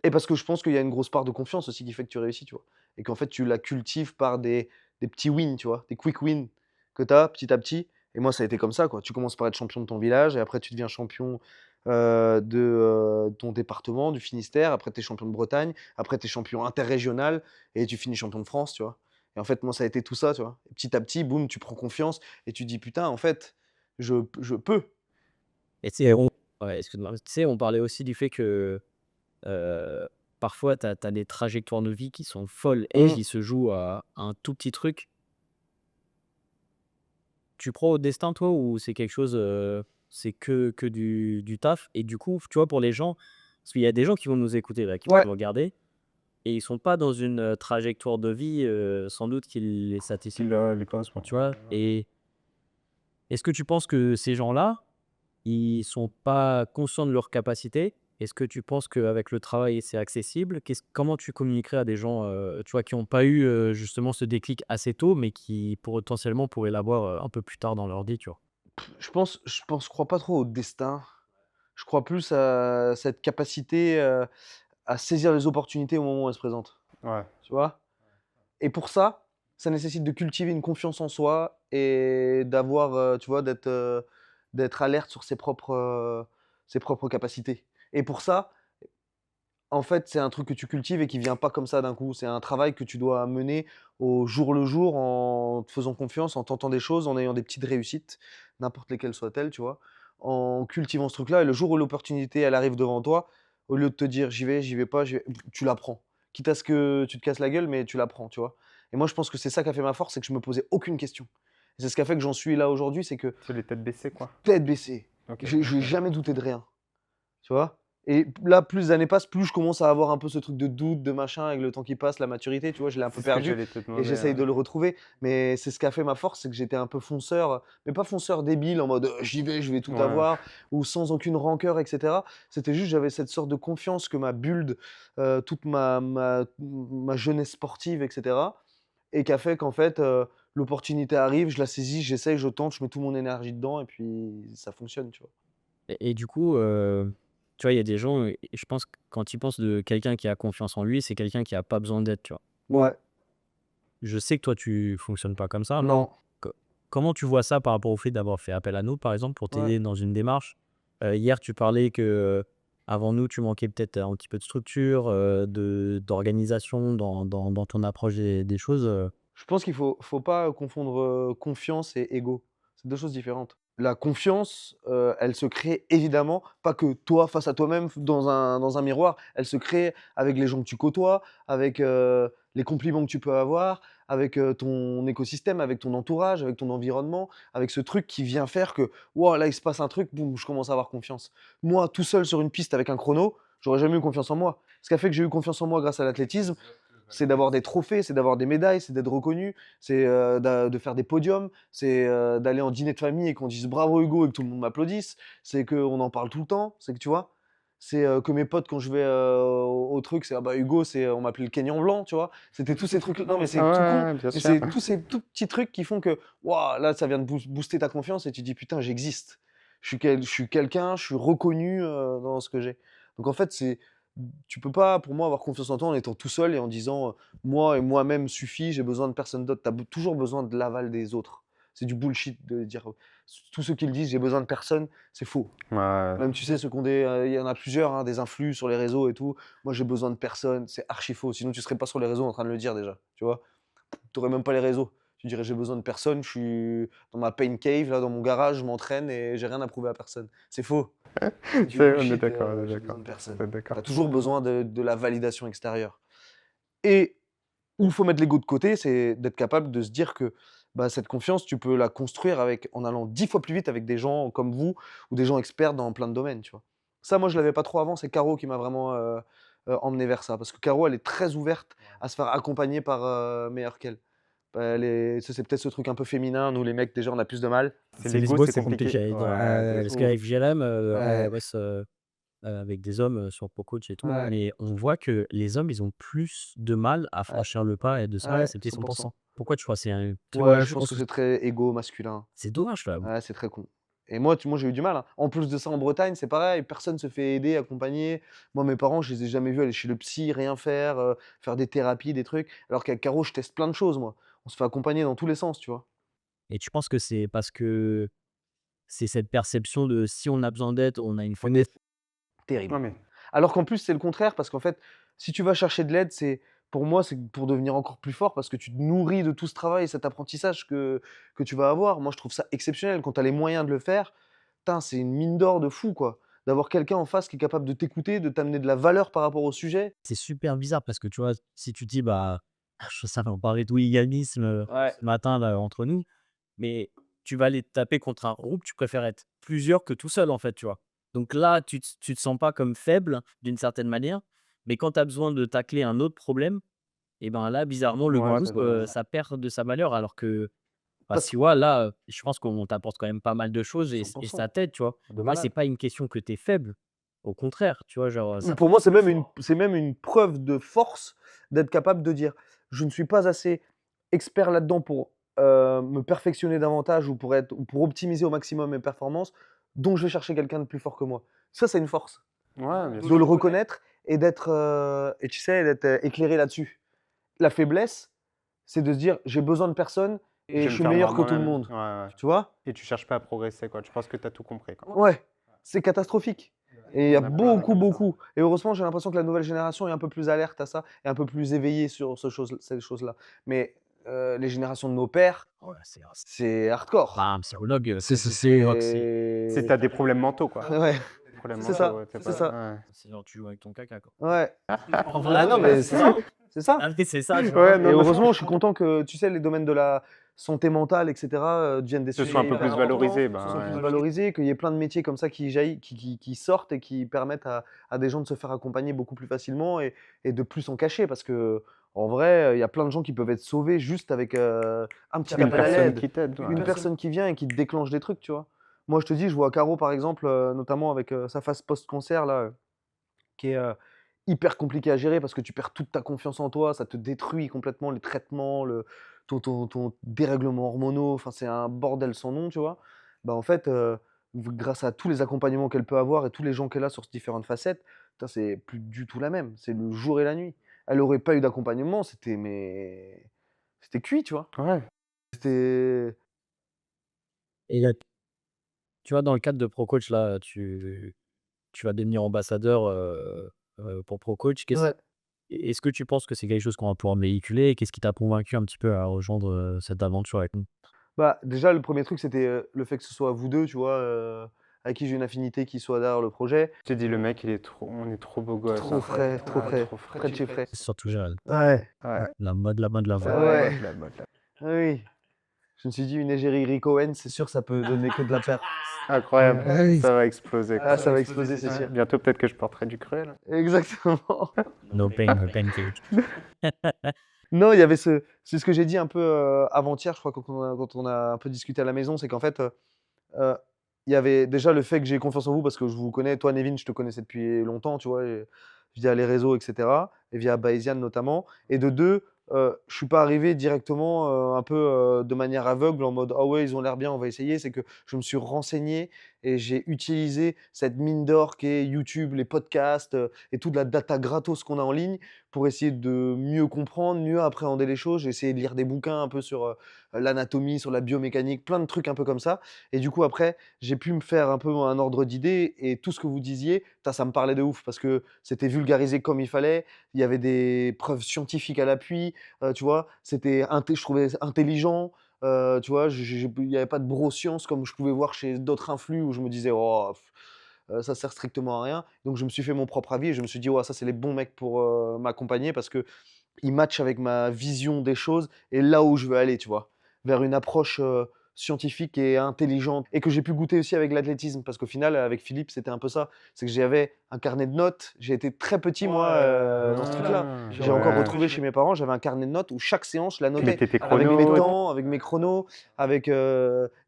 Et parce que je pense qu'il y a une grosse part de confiance aussi qui fait que tu réussis, tu vois? Et qu'en fait, tu la cultives par des petits wins, tu vois? Des quick wins que tu as petit à petit. Et moi, ça a été comme ça, quoi. Tu commences par être champion de ton village et après tu deviens champion, ton département, du Finistère. Après, tu es champion de Bretagne. Après, tu es champion interrégional et tu finis champion de France, tu vois? Et en fait, moi, ça a été tout ça, tu vois? Et petit à petit, boum, tu prends confiance et tu dis: «Putain, en fait, je peux». Et tu sais, ouais, excuse-moi. Tu sais, on parlait aussi du fait que, heu, parfois tu as des trajectoires de vie qui sont folles et Mmh. qui se jouent à un tout petit truc. Tu crois au destin toi ou c'est quelque chose, c'est que du taf? Et du coup, tu vois, pour les gens parce qu'il y a des gens qui vont nous écouter là, qui vont Ouais. nous regarder et ils sont pas dans une, trajectoire de vie, sans doute qui les satisfait, Les correspond. tu vois? Et est-ce que tu penses que ces gens-là, ils sont pas conscients de leurs capacités? Est-ce que tu penses qu'avec le travail, c'est accessible? Comment tu communiquerais à des gens, tu vois, qui ont pas eu, justement ce déclic assez tôt, mais qui potentiellement pourraient l'avoir, un peu plus tard dans leur vie, tu vois? Je crois pas trop au destin. Je crois plus à cette capacité, à saisir les opportunités au moment où elles se présentent, Ouais. tu vois? Et pour ça, ça nécessite de cultiver une confiance en soi et d'avoir, tu vois, d'être alerte sur ses propres capacités. Et pour ça, en fait, c'est un truc que tu cultives et qui vient pas comme ça d'un coup. C'est un travail que tu dois mener au jour le jour en te faisant confiance, en tentant des choses, en ayant des petites réussites, n'importe lesquelles soient-elles, tu vois? En cultivant ce truc-là et le jour où l'opportunité, elle arrive devant toi, au lieu de te dire: j'y vais pas, tu la prends. Quitte à ce que tu te casses la gueule, mais tu la prends, tu vois? Et moi, je pense que c'est ça qui a fait ma force, c'est que je me posais aucune question. Et c'est ce qui a fait que j'en suis là aujourd'hui, c'est que C'est les têtes baissées, quoi. tête baissée, Ok. j'ai jamais douté de rien. Tu vois? Et là, plus les années passent, plus je commence à avoir un peu ce truc de doute, de machin, avec le temps qui passe, la maturité, tu vois? Je l'ai un peu C'est ce que perdu j'allais te et demander. j'essaye de le retrouver. Mais c'est ce qui a fait ma force, c'est que j'étais un peu fonceur, mais pas fonceur débile en mode, «J'y vais, je vais tout Ouais. avoir» ou sans aucune rancœur et cetera. C'était juste, j'avais cette sorte de confiance que m'a build, toute ma jeunesse sportive et cetera et qui a fait qu'en fait, l'opportunité arrive, je la saisis, j'essaye, je tente, je mets toute mon énergie dedans et puis ça fonctionne, tu vois? Et du coup, tu vois, il y a des gens, et je pense que quand ils pensent de quelqu'un qui a confiance en lui, c'est quelqu'un qui a pas besoin d'aide, tu vois? Ouais, Je sais que toi, tu fonctionnes pas comme ça. non, Co Comment tu vois ça par rapport au fait d'avoir fait appel à nous, par exemple, pour ouais. t'aider dans une démarche? Hier, tu parlais que, avant nous, tu manquais peut-être un petit peu de structure, d'organisation dans ton approche des choses, Je pense qu'il faut pas confondre, confiance et ego. C'est 2 choses différentes. La confiance, elle se crée évidemment, pas que toi face à toi-même dans un miroir, elle se crée avec les gens que tu côtoies, avec, les compliments que tu peux avoir, avec, ton écosystème, avec ton entourage, avec ton environnement, avec ce truc qui vient faire que: «Waouh, là, il se passe un truc, boum, je commence à avoir confiance». Moi, tout seul sur une piste avec un chrono, j'aurais jamais eu confiance en moi. Ce qui a fait que j'ai eu confiance en moi grâce à l'athlétisme, c'est d'avoir des trophées, c'est d'avoir des médailles, c'est d'être reconnu, c'est, de faire des podiums, c'est, d'aller en dîner de famille et qu'on dise: «Bravo Hugo» et que tout le monde m'applaudisse. C'est qu'on en parle tout le temps, c'est que tu vois? C'est, que mes potes quand je vais, au truc, c'est: «Ah bah Hugo, c'est on m'appelait le Kényan blanc», tu vois? C'était tous ces trucs non mais Ah c'est tout con, ouais, bien mais sûr. c'est tous ces tout petits trucs qui font que, waouh, là ça vient de booster ta confiance et tu dis: «Putain, j'existe. Je suis quelqu'un, je suis reconnu, dans ce que j'ai». Donc en fait, c'est tu peux pas, pour moi, avoir confiance en toi en étant tout seul et en disant, «Moi et moi-même suffit, j'ai besoin de personne d'autre». Tu as toujours besoin de l'aval des autres. C'est du bullshit de dire, tous ceux qui le disent: «J'ai besoin de personne», c'est faux. Ouais. Même tu sais, ceux qui ont il y en a plusieurs, hein, des influx sur les réseaux et tout. «Moi, j'ai besoin de personne», c'est archi faux, sinon tu serais pas sur les réseaux en train de le dire déjà, tu vois? Tu aurais même pas les réseaux. Tu dirais: «J'ai besoin de personne, je suis dans ma pain cave, là, dans mon garage, je m'entraîne et j'ai rien à prouver à personne». C'est faux. C'est du On est bullshit, d'accord, on est j'ai d'accord. besoin de personne. On est d'accord. Tu as toujours besoin de la validation extérieure et où il faut mettre l'ego de côté, c'est d'être capable de se dire que, bah, cette confiance, tu peux la construire en allant 10 fois plus vite avec des gens comme vous ou des gens experts dans plein de domaines, tu vois? Ça, moi, je l'avais pas trop avant, c'est Caro qui m'a vraiment, emmené vers ça. Parce que Caro, elle est très ouverte à se faire accompagner par, meilleurs qu'elle. Elle est c'est peut-être ce truc un peu féminin, nous les mecs déjà on a plus de mal. C'est c'est les l'ego, mots, c'est c'est compliqué compliqué. à dire, Ouais, de parce ouf. qu'avec JLM, on Ouais, bosse, avec des hommes, sur Pro Coach et tout, ouais, mais on voit que les hommes, ils ont plus de mal à ouais, franchir le pas et de se faire ouais, accepter 100. 100. Pourquoi tu crois? C'est un Ouais, ouais, je je pense pense que que c'est très égo masculin. c'est dommage, là. Ouais, c'est très con. Et moi, j'ai eu du mal, hein. En plus de ça, en Bretagne, c'est pareil, personne se fait aider, accompagner. Moi, mes parents, je les ai jamais vus aller chez le psy, rien faire, faire des thérapies, des trucs. Alors qu'avec Caro, je teste plein de choses, moi. On se fait accompagner dans tous les sens, tu vois? Et tu penses que c'est parce que c'est cette perception de si on a besoin d'aide, on a une On est fenêtre. terrible. Ouais, mais Alors qu'en plus, c'est le contraire, parce qu'en fait, si tu vas chercher de l'aide, pour moi, c'est pour devenir encore plus fort, parce que tu te nourris de tout ce travail et cet apprentissage que tu vas avoir. Moi, je trouve ça exceptionnel. Quand tu as les moyens de le faire, putain, c'est une mine d'or de fou, quoi. D'avoir quelqu'un en face qui est capable de t'écouter, de t'amener de la valeur par rapport au sujet. C'est super bizarre parce que tu vois, si tu dis, bah, ça va, on parlait de hooliganisme, Ouais. ce matin là, entre nous, mais tu vas aller te taper contre un groupe, tu préfères être plusieurs que tout seul en fait, tu vois? Donc là, tu te sens pas comme faible d'une certaine manière, mais quand tu as besoin de tacler un autre problème et ben là, bizarrement, le ouais, groupe, c'est vrai. ça perd de sa valeur alors que, bah, Parce tu que vois, là, je pense qu'on t'apporte quand même pas mal de choses et 100%, ça t'aide, tu vois? de Là, c'est malade. pas une question que tu es faible, au contraire, tu vois? Genre, Mais ça pour moi, c'est même une preuve de force d'être capable de dire: «Je ne suis pas assez expert là-dedans pour, me perfectionner davantage ou pour optimiser au maximum mes performances, donc je vais chercher quelqu'un de plus fort que moi». Ça, c'est une force, Ouais, bien de sûr. le reconnaître et et tu sais, d'être, éclairé là-dessus. La faiblesse, c'est de se dire: «J'ai besoin de personne Je et vais je me suis faire moi meilleur que tout le moi-même. monde». Ouais, ouais. Tu vois? Et tu cherches pas à progresser, quoi. Tu penses que tu as tout compris, quoi. Ouais, c'est catastrophique et il y a On a plein beaucoup, comme ça. beaucoup et heureusement, j'ai l'impression que la nouvelle génération est un peu plus alerte à ça et un peu plus éveillée sur ces choses-là. Mais les générations de nos pères, ouais, c'est hardcore. bah, un psychologue, c'est vrai que c'est C'est tu as des problèmes mentaux, quoi. Ouais, Des problèmes c'est mentaux, ça, ouais, tu c'est pas ça. ouais. c'est genre tu joues avec ton caca, quoi. Ouais. En Ah vrai, non, mais c'est ça, c'est ça. ah oui, c'est ça, tu Ouais, vois? Et non, non, heureusement, je suis content que, tu sais, les domaines de la santé mentale et cetera, deviennent des ce soit un sujets peu hyper plus importants, valorisé, que ce soit plus ben, ouais. valorisé, qu'il y ait plein de métiers comme ça qui jaillissent, qui sortent et qui permettent à des gens de se faire accompagner beaucoup plus facilement et de plus s'en cacher. Parce que en vrai, il y a plein de gens qui peuvent être sauvés juste avec un petit Une appel à personne l'aide, qui t'aide, ouais. une personne qui vient et qui te déclenche des trucs, tu vois. Moi, je te dis, je vois Caro, par exemple, notamment avec sa phase post-cancer, là, qui est hyper compliqué à gérer parce que tu perds toute ta confiance en toi, ça te détruit complètement les traitements, ton dérèglement hormonaux, enfin c'est un bordel sans nom, tu vois. Bah en fait, grâce à tous les accompagnements qu'elle peut avoir et tous les gens qu'elle a sur ces différentes facettes, putain, c'est plus du tout la même, c'est le jour et la nuit. Elle aurait pas eu d'accompagnement, c'était cuit, tu vois. Ouais. C'était Et là, tu vois, dans le cadre de ProCoach, là, tu vas devenir ambassadeur, pour ProCoach. ouais. Est-ce que tu penses que c'est quelque chose qu'on va pouvoir véhiculer? Qu'est-ce qui t'a convaincu un petit peu à rejoindre, cette aventure avec nous? Bah, déjà, le premier truc, c'était, le fait que ce soit vous 2, tu vois, avec qui j'ai une affinité qui soit derrière le projet. Je t'ai dit, le mec, il est trop on est trop beau gosse, Trop hein. frais, trop Ouais, frais, trop frais. près de chez frais. C'est surtout Gérald. Ouais, Ouais. La C'est mode. la ouais, mode, la mode, la oui. Je me suis dit, une égérie Rick Owens, c'est sûr, ça peut donner que de la perte. incroyable. Ah oui. Ça va exploser, Ah, quoi. ça va exploser, c'est Ouais, sûr. bientôt, peut-être que je porterai du cruel. Exactement. No pain, no pancake. Non, il y avait c'est ce que j'ai dit un peu avant-hier, je crois, quand on a un peu discuté à la maison, c'est qu'en fait, euh, il y avait déjà le fait que j'ai confiance en vous parce que je vous connais. Toi, Nevin, je te connaissais depuis longtemps, tu vois, via les réseaux, etc. Et via Bayesian notamment. Et de deux, je suis pas arrivé directement un peu de manière aveugle en mode ah ouais, ils ont l'air bien, on va essayer. C'est que je me suis renseigné et j'ai utilisé cette mine d'or qu'est YouTube, les podcasts et toute la data gratos qu'on a en ligne pour essayer de mieux comprendre, mieux appréhender les choses. J'ai essayé de lire des bouquins un peu sur l'anatomie, sur la biomécanique, plein de trucs un peu comme ça. Et du coup, après, j'ai pu me faire un peu un ordre d'idées et tout ce que vous disiez, ça me parlait de ouf parce que c'était vulgarisé comme il fallait. Il y avait des preuves scientifiques à l'appui, tu vois. Je trouvais intelligent, tu vois. Il n'y avait pas de broscience comme je pouvais voir chez d'autres influx où je me disais, oh, ça sert strictement à rien. Donc, je me suis fait mon propre avis et je me suis dit, ouais, ça, c'est les bons mecs pour m'accompagner parce que ils matchent avec ma vision des choses et là où je veux aller, tu vois, vers une approche scientifique et intelligente et que j'ai pu goûter aussi avec l'athlétisme parce qu'au final, avec Philippe, c'était un peu ça. C'est que j'avais un carnet de notes. J'ai été très petit, moi, dans ce truc-là. Ah, J'ai encore ouais. retrouvé chez mes parents, j'avais un carnet de notes où chaque séance, je la Tu notais. mettais tes Avec mes chronos. temps, avec mes chronos, avec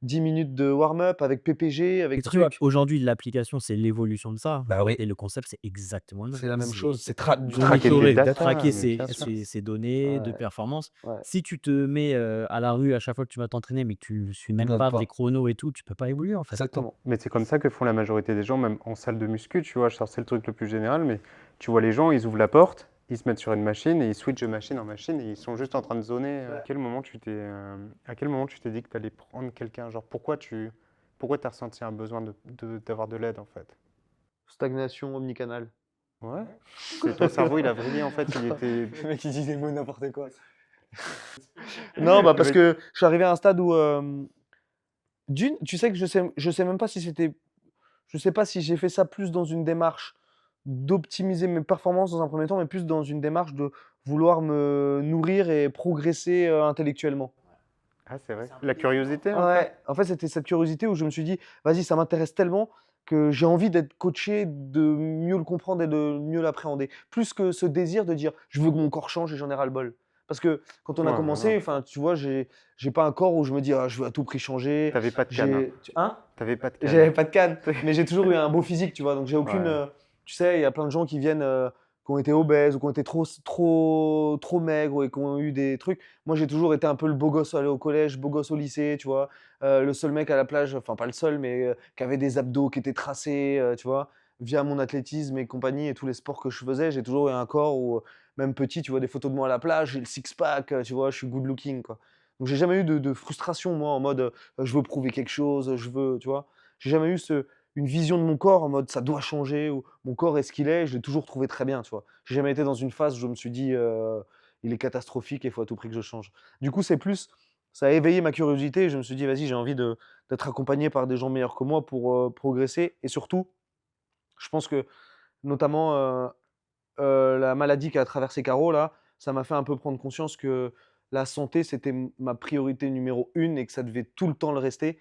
10 minutes de warm-up, avec PPG, avec Et tu vois, trucs. aujourd'hui, l'application, c'est l'évolution de ça. Bah oui. Et le concept, c'est exactement le même. C'est la même C'est chose. C'est Traquer tes monitorer, datas, traquer mais ses, bien sûr. ses données de Ouais, performance. ouais. Si tu te mets à la rue à chaque fois que tu vas t'entraîner, mais que tu ne suis même Note pas pas. des chronos et tout, tu peux pas évoluer en fait. Exactement. Mais c'est comme ça que font la majorité des gens, même en salle de muscu, tu vois. Ça, c'est le truc le plus général, mais tu vois les gens, ils ouvrent la porte, ils se mettent sur une machine et ils switchent de machine en machine et ils sont juste en train de zoner. À quel moment tu t'es dit que tu allais prendre quelqu'un? Genre, pourquoi t'as ressenti un besoin d'avoir de l'aide, en fait? Stagnation omnicanale. Ouais. C'est ton cerveau, il a vrillé, en fait, il était... Le mec, il dit des mots n'importe quoi. Non, Le parce mec- que je suis arrivé à un stade où, tu sais que je sais même pas si c'était, je sais pas si j'ai fait ça plus dans une démarche d'optimiser mes performances dans un premier temps, mais plus dans une démarche de vouloir me nourrir et progresser intellectuellement. Ah, c'est vrai. La curiosité, en fait. Ouais, en fait, c'était cette curiosité où je me suis dit, vas-y, ça m'intéresse tellement que j'ai envie d'être coaché, de mieux le comprendre et de mieux l'appréhender. Plus que ce désir de dire, je veux que mon corps change et j'en ai ras-le-bol. Parce que quand on a Ouais, commencé, non. enfin, tu vois, j'ai pas un corps où je me dis, ah, je veux à tout prix changer. T'avais pas de canne, hein. Hein? T'avais pas de canne. J'avais pas de canne, mais j'ai toujours eu un beau physique, tu vois. Donc j'ai aucune. Ouais. Tu sais, il y a plein de gens qui viennent, qui ont été obèses ou qui ont été trop maigres et qui ont eu des trucs. Moi, j'ai toujours été un peu le beau gosse au collège, beau gosse au lycée, tu vois. Le seul mec à la plage, enfin pas le seul, mais qui avait des abdos qui étaient tracés, tu vois. Via mon athlétisme et compagnie et tous les sports que je faisais, j'ai toujours eu un corps où, même petit, tu vois des photos de moi à la plage, j'ai le six-pack, tu vois, je suis good looking, quoi. Donc j'ai jamais eu de frustration, moi, en mode je veux prouver quelque chose, je veux, tu vois. J'ai jamais eu une vision de mon corps en mode ça doit changer ou mon corps est ce qu'il est. Je l'ai toujours trouvé très bien, tu vois. J'ai jamais été dans une phase où je me suis dit il est catastrophique et il faut à tout prix que je change. Du coup, c'est plus, ça a éveillé ma curiosité. Et je me suis dit vas-y, j'ai envie d'être accompagné par des gens meilleurs que moi pour progresser. Et surtout, je pense que notamment la maladie qu'a traversé Caro, là, ça m'a fait un peu prendre conscience que la santé, c'était ma priorité numéro une et que ça devait tout le temps le rester.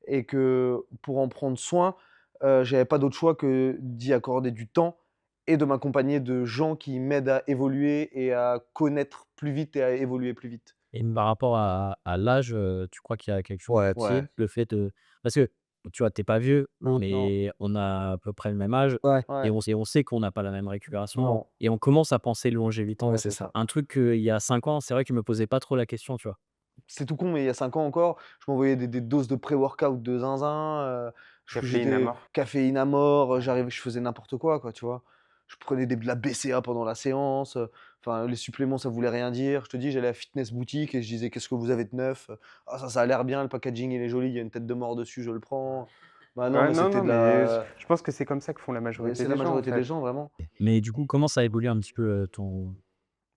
Et que pour en prendre soin, j'avais pas d'autre choix que d'y accorder du temps et de m'accompagner de gens qui m'aident à évoluer et à connaître plus vite et à évoluer plus vite. Et par rapport à l'âge, tu crois qu'il y a quelque chose Ouais, aussi, Ouais. le fait de parce que tu vois, tu es pas vieux, Non. mais on a à peu près le même âge Ouais. et Ouais. on sait qu'on n'a pas la même récupération Non. et on commence à penser longévité. Ouais, Ouais, c'est c'est ça. ça. Un truc qu'il y a 5 ans, c'est vrai que je me posais pas trop la question, tu vois? C'est tout con, mais il y a 5 ans encore, je m'envoyais des doses de pré-workout de zinzin, Caféine à j'étais mort. caféine à mort, j'arrivais, je faisais n'importe quoi, tu vois? Je prenais de la BCA pendant la séance, enfin les suppléments ça voulait rien dire. Je te dis, j'allais à Fitness Boutique et je disais: «Qu'est-ce que vous avez de neuf?» «Ah ça a l'air bien, le packaging il est joli, il y a une tête de mort dessus, je le prends». Bah non, Ouais, mais non, c'était non, de mais la je pense que c'est comme ça que font la mais majorité c'est la des gens, en majorité des fait. gens vraiment. Mais du coup, comment ça a évolué un petit peu, ton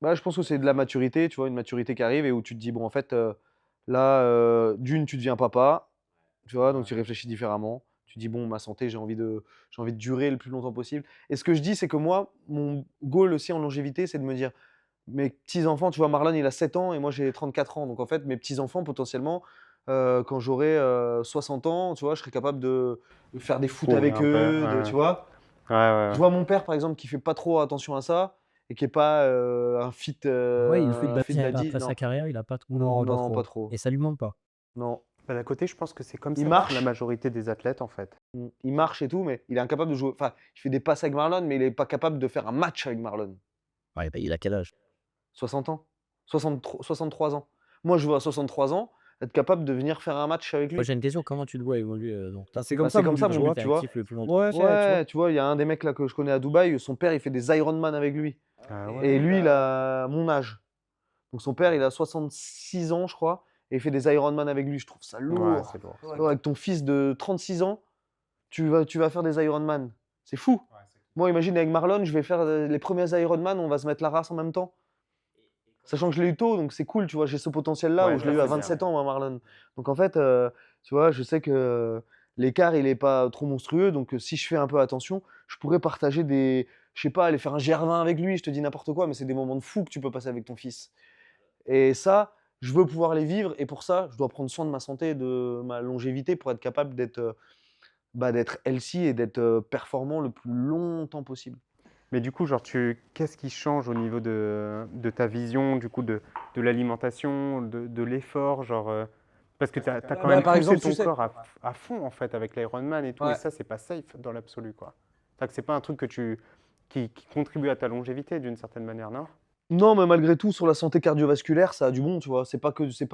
Bah, je pense que c'est de la maturité, tu vois? Une maturité qui arrive et où tu te dis: «Bon, en fait, là, d'une, tu deviens papa», tu vois? Donc tu réfléchis différemment. Tu dis: «Bon, ma santé, j'ai envie de durer le plus longtemps possible» et ce que je dis, c'est que moi, mon goal aussi en longévité, c'est de me dire: «Mes petits-enfants», tu vois? Marlon, il a 7 ans et moi, j'ai 34 ans. Donc en fait, mes petits-enfants, potentiellement, quand j'aurai, 60 ans, tu vois? Je serai capable de faire des foot Courir avec un peu, eux, de ouais. tu vois? Ouais, ouais, Je ouais. vois mon père, par exemple, qui fait pas trop attention à ça et qui est pas, ouais, il fait de un fit baptême daddy, après sa non. carrière, il a pas trop Non, pas Non, trop. pas trop. et ça lui manque pas. Non. Bah, d'un côté, je pense que c'est comme Il ça que font la marche, majorité des athlètes, en fait. il marche et tout, mais il est incapable de jouer. Enfin, il fait des passes avec Marlon, mais il est pas capable de faire un match avec Marlon. Ouais, bah, il a quel âge? 60 ans, 63 ans. Moi, je veux à 63 ans être capable de venir faire un match avec Moi, lui. j'ai une question, comment tu te vois évoluer, donc Putain, c'est Bah, comme c'est ça mon comme but, ça tu mon vois? but, tu tu vois? actif le plus longtemps? Ouais, tu vois? Ouais, tu vois, il y a un des mecs là que je connais à Dubaï, son père, il fait des Ironman avec lui Ah et ouais. lui, il a mon âge. Donc son père, il a 66 ans, je crois, et il fait des Ironman avec lui. Je trouve ça Ouais, lourd. c'est lourd. Ouais, avec ton fils de 36 ans, tu vas faire des Ironman. C'est fou. Moi, imagine avec Marlon, je vais faire les premiers Ironman, on va se mettre la race en même temps. Sachant que je l'ai eu tôt, donc c'est cool, tu vois, j'ai ce potentiel-là où Ouais, je l'ai ça, eu à c'est bien. 27 ans, moi, Marlon. Donc en fait, tu vois, je sais que l'écart, il est pas trop monstrueux, donc si je fais un peu attention, je pourrais partager je sais pas, aller faire un GR20 avec lui, je te dis n'importe quoi, mais c'est des moments de fou que tu peux passer avec ton fils. Et ça, je veux pouvoir les vivre et pour ça, je dois prendre soin de ma santé, de ma longévité pour être capable d'être healthy et d'être performant le plus longtemps possible. Mais du coup, genre, qu'est-ce qui change au niveau de ta vision, du coup, de l'alimentation, de l'effort, genre, parce que tu as quand même Par poussé exemple, ton tu sais, corps à fond, en fait, avec l'Ironman et tout, et ouais. ça, c'est pas safe dans l'absolu, quoi. C'est-à-dire que c'est pas un truc qui contribue à ta longévité, d'une certaine manière, non? Non, mais malgré tout, sur la santé cardiovasculaire, ça a du bon, tu vois. C'est pas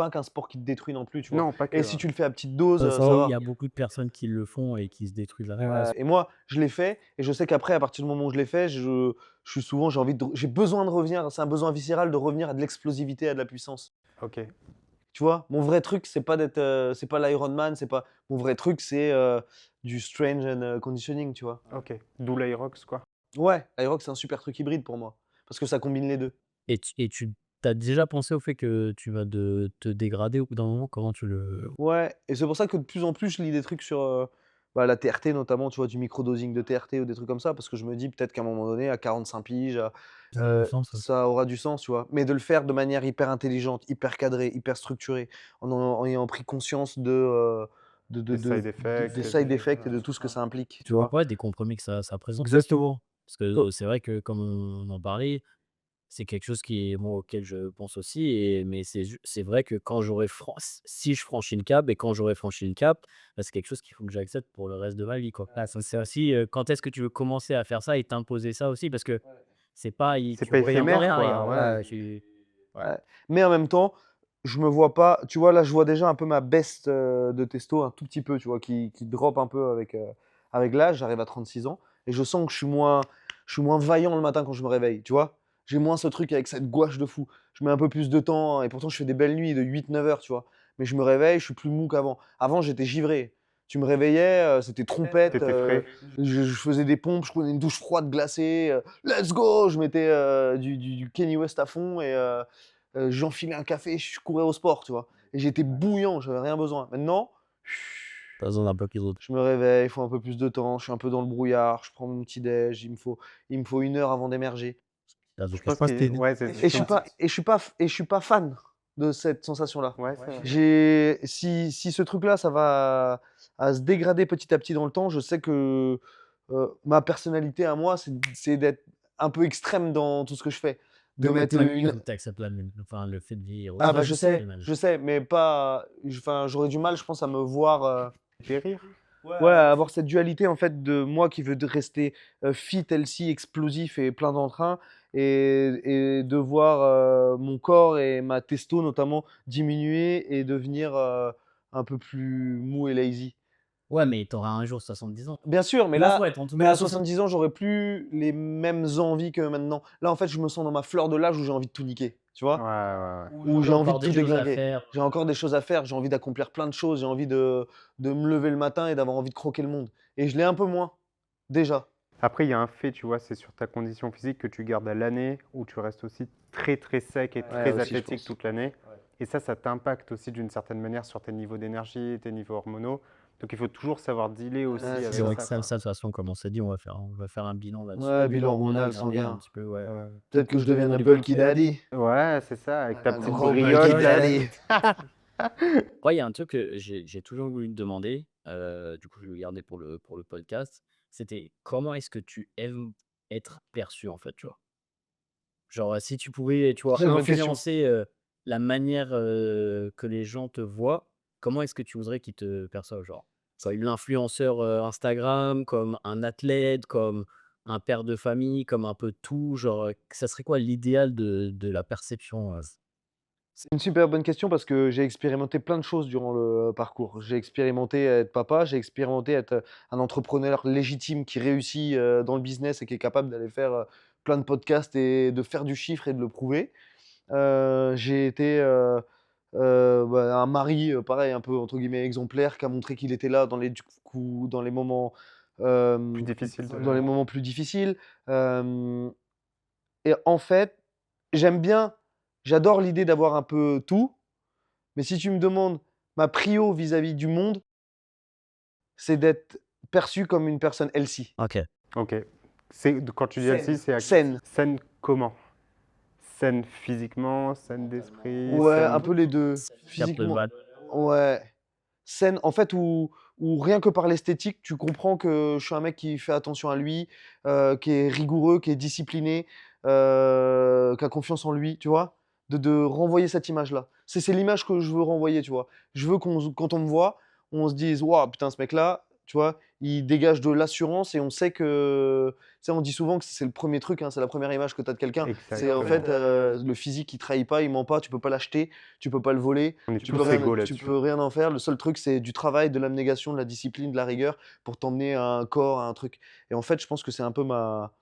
qu'un sport qui te détruit non plus, tu vois. Non, pas que. Et si tu le fais à petite dose, ça Il y va. a beaucoup de personnes qui le font et qui se détruisent la Et moi, je l'ai fait, et je sais qu'après, à partir du moment où je l'ai fait, je suis souvent, j'ai besoin de revenir. C'est un besoin viscéral de revenir à de l'explosivité, à de la puissance. Ok. Tu vois, mon vrai truc, c'est pas l'Ironman, mon vrai truc, c'est du strange and conditioning, tu vois. Ok. D'où l'Irox, quoi. Ouais, l'Irox, c'est un super truc hybride pour moi, parce que ça combine les deux. Et tu as déjà pensé au fait que tu vas te dégrader au bout d'un moment? Comment tu le Ouais, et c'est pour ça que de plus en plus, je lis des trucs sur la TRT notamment, tu vois, du microdosing de TRT ou des trucs comme ça, parce que je me dis peut-être qu'à un moment donné, à 45 piges, ça a du sens, ça aura du sens, tu vois. Mais de le faire de manière hyper intelligente, hyper cadrée, hyper structurée, en ayant pris conscience Des des side side effects, effects et de tout ce que ça implique, tu ouais, vois. ouais, des compromis que ça présente. Exactement. Parce que c'est vrai que comme on en parlait, c'est quelque chose qui est moi auquel je pense aussi mais c'est vrai que quand si je franchis le cap et quand j'aurai franchi le cap, bah, c'est quelque chose qu'il faut que j'accepte pour le reste de ma vie, quoi. Ah, ça c'est aussi, quand est-ce que tu veux commencer à faire ça et t'imposer ça aussi? Parce que c'est pas C'est tu pas reviens en éphémère, arrière, quoi. Ouais. ouais. Ouais. Mais en même temps, je me vois pas. Tu vois, là, je vois déjà un peu ma baisse de testo, un tout petit peu, tu vois, qui drop un peu avec l'âge. J'arrive à 36 ans et je sens que je suis moins vaillant le matin quand je me réveille, tu vois. J'ai moins ce truc avec cette gouache de fou. Je mets un peu plus de temps et pourtant je fais des belles nuits de 8-9 heures, tu vois. Mais je me réveille, je suis plus mou qu'avant. Avant, j'étais givré. Tu me réveillais, c'était trompette. T'étais frais. Je faisais des pompes, je prenais une douche froide glacée. Let's go! Je mettais du Kanye West à fond et j'enfilais un café, je courais au sport, tu vois. Et j'étais bouillant, j'avais rien besoin. Maintenant, Tu as besoin d'un bloc iso. je me réveille, il faut un peu plus de temps, je suis un peu dans le brouillard, je prends mon petit déj, il me faut 1 heure avant d'émerger. Je pense que ouais, c'est Et je suis pas fan de cette sensation-là. Ouais, c'est vrai. Si ce truc-là, ça va à se dégrader petit à petit dans le temps, je sais que ma personnalité à moi, c'est d'être un peu extrême dans tout ce que je fais. De mettre une, Tu acceptes le fait de vieillir Ah aussi, bah c'est mal. je sais, mais pas. Enfin, j'aurais du mal, je pense, à me voir. Périr. Ouais, à avoir cette dualité en fait de moi qui veux rester fit, healthy, explosif et plein d'entrain, et de voir mon corps et ma testo notamment diminuer et devenir un peu plus mou et lazy. Ouais, mais tu auras un jour 70 ans. Bien sûr, mais Là, là, faut être en tout mais cas à 70 ans, j'aurais plus les mêmes envies que maintenant. Là, en fait, je me sens dans ma fleur de l'âge où j'ai envie de tout niquer, tu Ouais, vois? ouais, ouais. Où j'ai envie de encore des tout choses à déglinguer. faire. J'ai encore des choses à faire, j'ai envie d'accomplir plein de choses, j'ai envie de me lever le matin et d'avoir envie de croquer le monde. Et je l'ai un peu moins, déjà. Après, il y a un fait, tu vois, c'est sur ta condition physique que tu gardes à l'année, où tu restes aussi très très sec et très aussi, je athlétique pense. toute l'année. Et ça t'impacte aussi d'une certaine manière sur tes niveaux d'énergie, tes niveaux hormonaux. Donc il faut toujours savoir dealer aussi Ouais, c'est avec C'est vrai que ça, ça, quoi. de toute façon, comme on s'est dit, on va faire un bilan là-dessus. Ouais, Un bilan hormonal un sanguin. un petit peu, ouais. Peut-être que je devienne un bulky daddy. Ouais, c'est ça, avec ta Un petite gros brioche. bulky daddy. Ouais, il y a un truc que j'ai toujours voulu te demander, du coup, je vais le garder pour le podcast. C'était comment est-ce que tu aimes être perçu, en fait, tu vois? Genre, si tu pouvais, tu vois, Très bonne question. influencer, la manière, que les gens te voient, comment est-ce que tu voudrais qu'ils te perçoivent? Genre, soit l'influenceur, Instagram, comme un athlète, comme un père de famille, comme un peu tout, genre, ça serait quoi l'idéal de la perception, C'est une super bonne question parce que j'ai expérimenté plein de choses durant le parcours. J'ai expérimenté être papa, j'ai expérimenté être un entrepreneur légitime qui réussit dans le business et qui est capable d'aller faire plein de podcasts et de faire du chiffre et de le prouver. J'ai été un mari, pareil, un peu entre guillemets exemplaire, qui a montré qu'il était là dans les moments, Plus difficile de dans les moments plus difficiles. Euh, et en fait, j'aime bien, j'adore l'idée d'avoir un peu tout, mais si tu me demandes ma prio vis-à-vis du monde, c'est d'être perçu comme une personne healthy. OK. Ok. Quand tu dis healthy, c'est Saine. saine comment? Saine physiquement, saine d'esprit, Ouais, saine. un peu les deux. Capte le Physiquement, val ouais. Saine, en fait, où où rien que par l'esthétique, tu comprends que je suis un mec qui fait attention à lui, qui est rigoureux, qui est discipliné, qui a confiance en lui, tu vois? De renvoyer cette image-là. C'est l'image que je veux renvoyer, tu vois? Je veux quand on me voit, on se dise: «Waouh, putain, ce mec-là», tu vois? Il dégage de l'assurance et on sait que tu sais, on dit souvent que c'est le premier truc, hein, c'est la première image que tu as de quelqu'un. C'est en fait, Exactement. le physique, il trahit pas, il ment pas, tu peux pas l'acheter, tu peux pas le voler, On est tu peux tous rien égaux tu là-dessus. peux rien en faire. Le seul truc, c'est du travail, de l'abnégation, de la discipline, de la rigueur pour t'emmener à un corps, à un truc. Et en fait, je pense que c'est un peu ma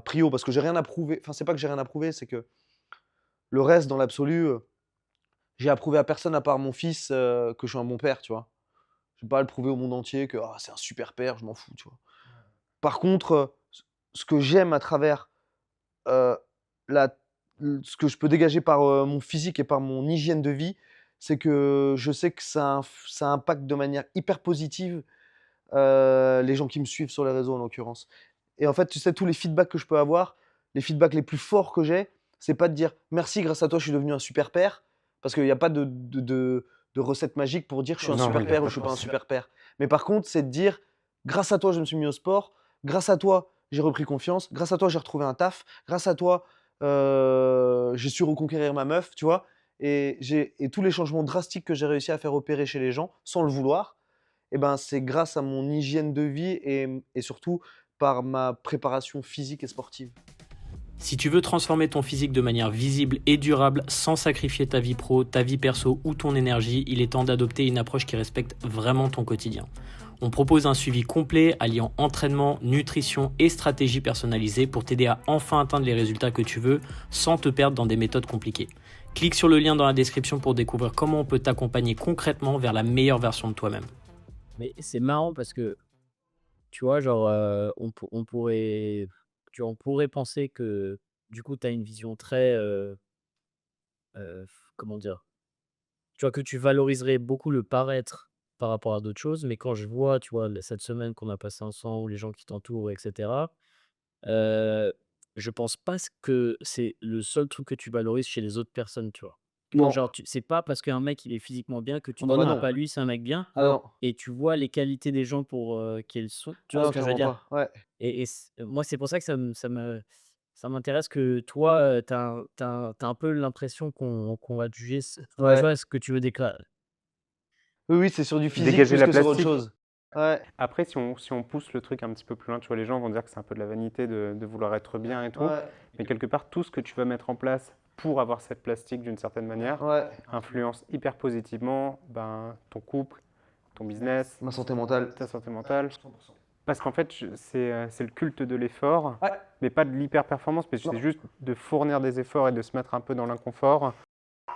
prio parce que j'ai rien à prouver. Enfin, c'est pas que j'ai rien à prouver, c'est que le reste, dans l'absolu, j'ai à prouver à personne à part mon fils, que je suis un bon père, tu vois? Je vais pas à le prouver au monde entier que: «Ah, c'est un super père», je m'en fous, tu vois? Par contre, ce que j'aime à travers, heu, la ce que je peux dégager par, mon physique et par mon hygiène de vie, c'est que je sais que ça impacte de manière hyper positive, les gens qui me suivent sur les réseaux, en l'occurrence. Et en fait, tu sais, tous les feedbacks que je peux avoir, les feedbacks les plus forts que j'ai, c'est pas de dire: «Merci, grâce à toi, je suis devenu un super père», parce qu'il y a pas de recette magique pour dire: «Je suis un Non, super il y a père» ou pas «Je suis pas un forcément. super père». Mais par contre, c'est de dire: «Grâce à toi, je me suis mis au sport. Grâce à toi, j'ai repris confiance. Grâce à toi, j'ai retrouvé un taf. Grâce à toi, j'ai su reconquérir ma meuf», tu vois? Et tous les changements drastiques que j'ai réussi à faire opérer chez les gens, sans le vouloir, et ben, c'est grâce à mon hygiène de vie et surtout par ma préparation physique et sportive. Si tu veux transformer ton physique de manière visible et durable sans sacrifier ta vie pro, ta vie perso ou ton énergie, il est temps d'adopter une approche qui respecte vraiment ton quotidien. On propose un suivi complet alliant entraînement, nutrition et stratégie personnalisée pour t'aider à enfin atteindre les résultats que tu veux sans te perdre dans des méthodes compliquées. Clique sur le lien dans la description pour découvrir comment on peut t'accompagner concrètement vers la meilleure version de toi-même. Mais c'est marrant parce que, tu vois, genre, on pourrait penser que, du coup, tu as une vision très, comment dire? Tu vois, que tu valoriserais beaucoup le paraître par rapport à d'autres choses, mais quand je vois, tu vois, cette semaine qu'on a passée ensemble, les gens qui t'entourent et cetera, heu, je pense pas que c'est le seul truc que tu valorises chez les autres personnes, tu vois? Non. Genre, c'est pas parce qu'un mec, il est physiquement bien que tu Ah te bah, dis: bah «Ah non. bah, lui, c'est un mec bien» Ah non. et tu vois les qualités des gens pour, qu'ils sont. Tu Ah vois ce non, que je veux clairement dire? pas. Ouais. Et moi, c'est pour ça que ça m'intéresse que toi, tu as un peu l'impression qu'on va te juger ouais, je Ouais. vois ce que tu veux déclarer. Oui, oui, c'est sur du physique Dégager plus la que sur autre plastique. chose. Ouais, Après, si on pousse le truc un petit peu plus loin, tu vois, les gens vont dire que c'est un peu de la vanité de vouloir être bien et tout. ouais, Mais quelque part, tout ce que tu vas mettre en place pour avoir cette plastique d'une certaine manière ouais. influence hyper positivement ben, ton couple, ton business, Ma santé mentale. ta santé mentale. Parce qu'en fait, c'est le culte de l'effort, Ouais. mais pas de l'hyper-performance, mais c'est Non. juste de fournir des efforts et de se mettre un peu dans l'inconfort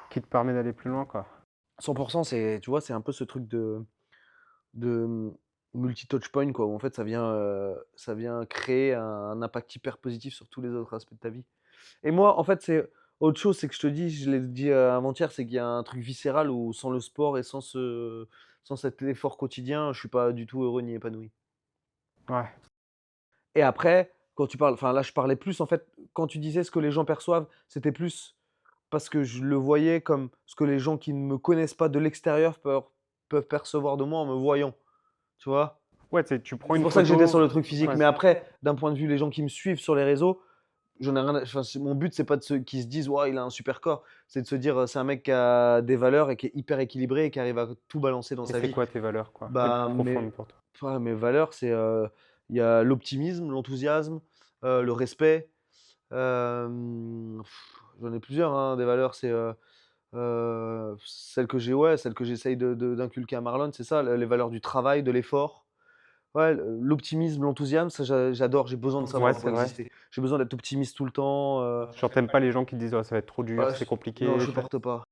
qui te permet d'aller plus loin, quoi. 100%, c'est, tu vois, c'est un peu ce truc de multi-touch point, quoi, où en fait, ça vient créer un impact hyper positif sur tous les autres aspects de ta vie. Et moi, en fait, c'est autre chose, c'est que je te dis, je l'ai dit, avant-hier, c'est qu'il y a un truc viscéral où sans le sport et sans cet effort quotidien, je suis pas du tout heureux ni épanoui. Ouais, Et après, quand tu parles, enfin là, je parlais plus, en fait, quand tu disais ce que les gens perçoivent, c'était plus parce que je le voyais comme ce que les gens qui ne me connaissent pas de l'extérieur peuvent percevoir de moi en me voyant, tu vois? ouais, tu prends C'est une pour ça que j'étais photo. sur le truc physique. Ouais, Mais après, d'un point de vue, les gens qui me suivent sur les réseaux, j'en ai rien à enfin, mon but, c'est pas de ceux qui se disent: «Waouh, il a un super corps». C'est de se dire, c'est un mec qui a des valeurs et qui est hyper équilibré et qui arrive à tout balancer dans et sa c'est vie. quoi tes valeurs, quoi, les plus Bah, profondes pour toi? mes valeurs, c'est, il y a l'optimisme, l'enthousiasme, le respect, j'en ai plusieurs, hein, des valeurs. C'est, celles que j'ai, ouais, celles que j'essaye d'inculquer à Marlon, c'est ça, les valeurs du travail, de l'effort. Ouais, l'optimisme, l'enthousiasme, ça j'adore, j'ai besoin de Ouais, savoir pour c'est vrai. exister. J'ai besoin d'être optimiste tout le temps, Genre, t'aimes pas les gens qui te disent: «Oh, ça va être trop dur, ouais, c'est non, je compliqué». supporte pas.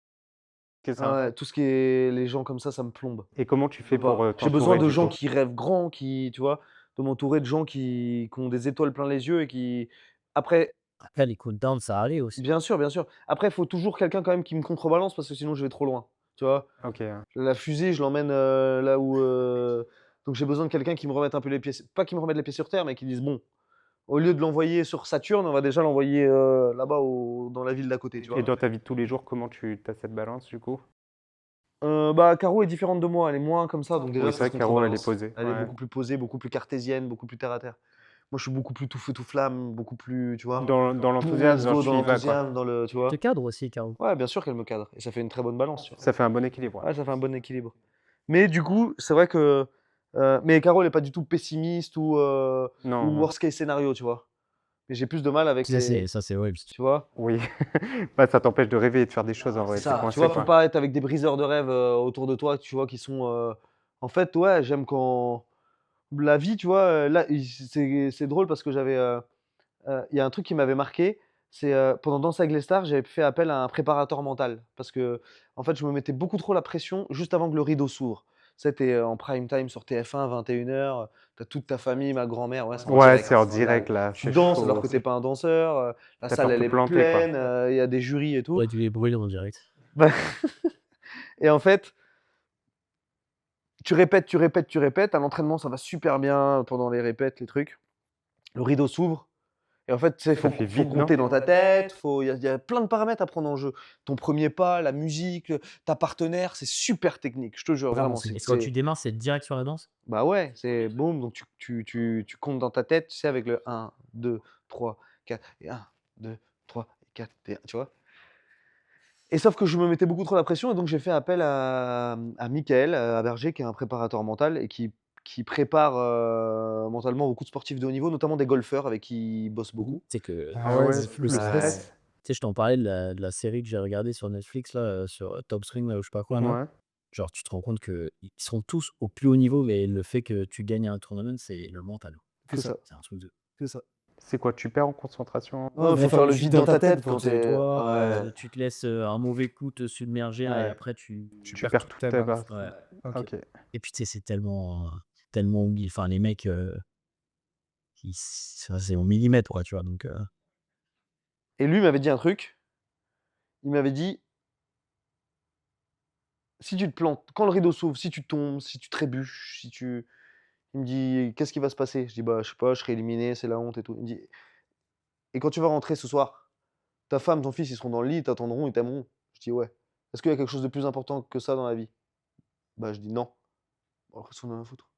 C'est Ah ça. ouais, tout ce qui est les gens comme ça me plombe. Et comment tu Je fais peux pour pas. J'ai besoin t'entourer, de du gens coup? qui rêvent grand, qui, tu vois? De m'entourer de gens qui ont des étoiles plein les yeux et qui après, Après les coups de down, ça allait aussi. bien sûr, bien sûr. Après, il faut toujours quelqu'un quand même qui me contrebalance parce que sinon je vais trop loin, tu vois? Ok, La fusée, je l'emmène, là où, donc j'ai besoin de quelqu'un qui me remette un peu les pieds pas qui me remette les pieds sur terre, mais qui dise: «Bon, au lieu de l'envoyer sur Saturne, on va déjà l'envoyer, là-bas dans la ville d'à côté», tu et vois? dans ta vie de tous les jours, comment tu as cette balance, du coup? Bah, Caro est différente de moi, elle est moins comme ça, donc déjà Oui, ça c'est se vrai que Caro, elle est contrebalance. posée. Elle est Ouais. beaucoup plus posée, beaucoup plus cartésienne, beaucoup plus terre à terre. Moi, je suis beaucoup plus tout feu, tout flamme, beaucoup plus, tu vois, Dans boum, l'enthousiasme, let's dans le go, tu dans y vas, quoi. l'enthousiasme, tu Elle te vois. cadre aussi, Caro. Ouais, bien sûr qu'elle me cadre, et ça fait une très bonne balance, tu vois. Ça fait un bon équilibre. Ouais. Ouais, ça fait un bon équilibre. Mais du coup, c'est vrai que, mais Caro, elle est pas du tout pessimiste ou Non, non. worst case scénario, tu vois. Mais j'ai plus de mal avec les, Ça, c'est horrible. tu vois. Oui. Bah, ça t'empêche de rêver et de faire des choses en vrai. C'est T'es ça, tu coincé, vois, faut quoi. pas être avec des briseurs de rêves autour de toi, tu vois, qui sont. En fait, ouais, j'aime quand. La vie, tu vois, là, c'est drôle parce que j'avais. Il y a un truc qui m'avait marqué, c'est pendant Danse avec les stars, j'avais fait appel à un préparateur mental. Parce que, en fait, je me mettais beaucoup trop la pression juste avant que le rideau s'ouvre. C'était en prime time sur TF1, 21h, t'as toute ta famille, ma grand-mère, ouais, c'est en Ouais, direct. c'est en C'est génial. direct, là. Tu C'est danses alors chaud. que t'es pas un danseur, la T'as salle peur de elle te est planter, quoi. pleine, il y a des jurys et tout. Ouais, tu les brûles en direct. Bah, et en fait, tu répètes, tu répètes, tu répètes. À l'entraînement, ça va super bien pendant les répètes, les trucs. Le rideau s'ouvre. Et en fait, tu sais, Ça faut, fait faut vite, non? compter dans ta tête. Il y a plein de paramètres à prendre en jeu. Ton premier pas, la musique, ta partenaire, c'est super technique. Je te jure, vraiment. Et quand tu démarres, c'est direct sur la danse? Bah ouais, c'est boum. Donc tu comptes dans ta tête, tu sais, avec le 1, 2, 3, 4. Et 1, 2, 3, 4, et 1, tu vois. Et sauf que je me mettais beaucoup trop la pression et donc j'ai fait appel à Mickaël, Berger, qui est un préparateur mental et qui prépare, mentalement beaucoup de sportifs de haut niveau, notamment des golfeurs avec qui il bosse beaucoup. Tu sais que Ah ouais, le le stress. stress. Tu sais, je t'en parlais de la série que j'ai regardée sur Netflix, là, sur Top String, là, ou je sais pas quoi, là. Ouais. Genre, tu te rends compte qu'ils sont tous au plus haut niveau, mais le fait que tu gagnes un tournament, c'est le mental. Que ça. C'est un truc de. Que ça. C'est quoi, tu perds en concentration? Ouais, faut faire le vide dans ta tête quand c'est t'es. toi, Ouais. tu te laisses un mauvais coup te submerger et Ouais. après tu Tu perds toute ta base. Ouais. Ok. Et puis tu sais, c'est tellement oubli. Enfin, les mecs, ça, c'est au millimètre, quoi, tu vois. Donc, Et lui m'avait dit un truc. Il m'avait dit, si tu te plantes, quand le rideau s'ouvre, si tu tombes, si tu trébuches, si tu. Il me dit, qu'est-ce qui va se passer? Je dis, bah, je sais pas, je serai éliminé, c'est la honte et tout. Il me dit, et quand tu vas rentrer ce soir, ta femme, ton fils, ils seront dans le lit, ils t'attendront, ils t'aimeront. Je dis, ouais. Est-ce qu'il y a quelque chose de plus important que ça dans la vie? Bah, je dis non. Bon, après, on en a à foutre.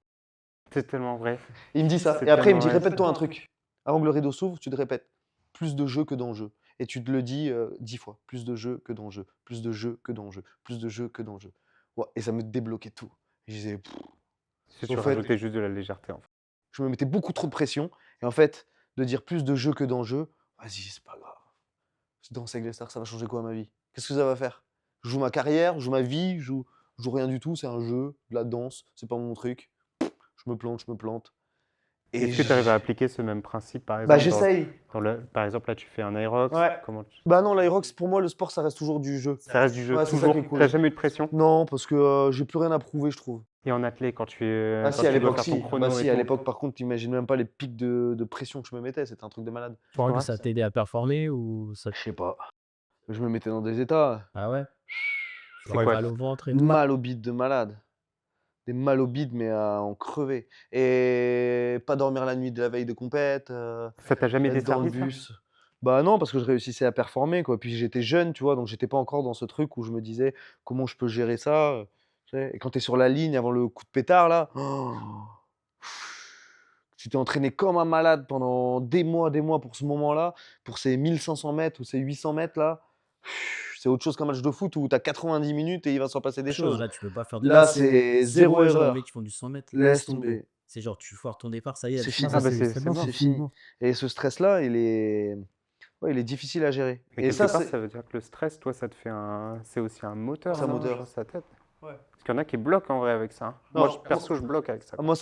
C'est tellement vrai. Il me dit ça. C'est Et après, il me dit, tellement vrai. répète-toi un truc. Avant que le rideau s'ouvre, tu te répètes. Plus de jeu que d'enjeu. Et tu te le dis 10 fois. Plus de jeu que d'enjeu. Plus de jeu que d'enjeu. Plus de jeu que d'enjeu. Ouais, et ça me débloquait tout. Et je disais, Si au tu fait, rajoutais juste de la légèreté, en fait. je me mettais beaucoup trop de pression. Et en fait, de dire plus de jeu que d'enjeu, vas-y, c'est pas grave. Je danse avec les stars, ça va changer quoi à ma vie? Qu'est-ce que ça va faire? Je joue ma carrière, je joue ma vie, je joue rien du tout, c'est un jeu, de la danse, c'est pas mon truc. Je me plante, je me plante. Et Est-ce que tu arrives à appliquer ce même principe, par bah, exemple, j'essaye. par exemple, là, tu fais un Aerox, Ouais. comment Bah non, l'Aerox, pour moi, le sport, ça reste toujours du jeu. ça reste du jeu, Ouais, c'est ça toujours. qui est cool. T'as jamais eu de pression? Non, parce que j'ai plus rien à prouver, je trouve. Et en athlée, quand tu, Ah quand si, tu à dois l'époque, faire si. ton chrono Bah si, et à tout. l'époque, par contre, t'imagines même pas les pics de pression que je me mettais, c'était un truc de malade. tu crois que Ouais. ça t'a aidé à performer ou ça. Je sais pas. Je me mettais dans des états. Ah ouais? C'est Genre quoi? mal au ventre et tout? Mal au bide de malade. Des mal au bide, mais à en crever. Et pas dormir la nuit de la veille de compète, Ça t'a jamais être dans le desservi, ça? bus. Bah non, parce que je réussissais à performer, quoi. Puis j'étais jeune, tu vois, donc j'étais pas encore dans ce truc où je me disais comment je peux gérer ça. Tu sais. Et quand t'es sur la ligne avant le coup de pétard, là, tu t'es entraîné comme un malade pendant des mois pour ce moment-là, pour ces 1500 mètres ou ces 800 mètres là. C'est autre chose qu'un match de foot où t'as 90 minutes et il va s'en passer des choses. Là, tu peux pas faire de. Là, c'est zéro genre, les erreur. mecs qui font du 100 mètres, Laisse tomber. C'est genre, tu foires ton départ, ça y est. C'est fini. Ah bah c'est mort. C'est fini. Et ce stress-là, ouais, il est difficile à gérer. Mais Et quelque ça, part, c'est. ça veut dire que le stress, toi, ça te fait c'est aussi un moteur, C'est un non, moteur. genre, sa tête. Ouais. Parce qu'il y en a qui bloquent en vrai avec ça. Non, Moi, perso, je bloque avec ça. Ah, moi,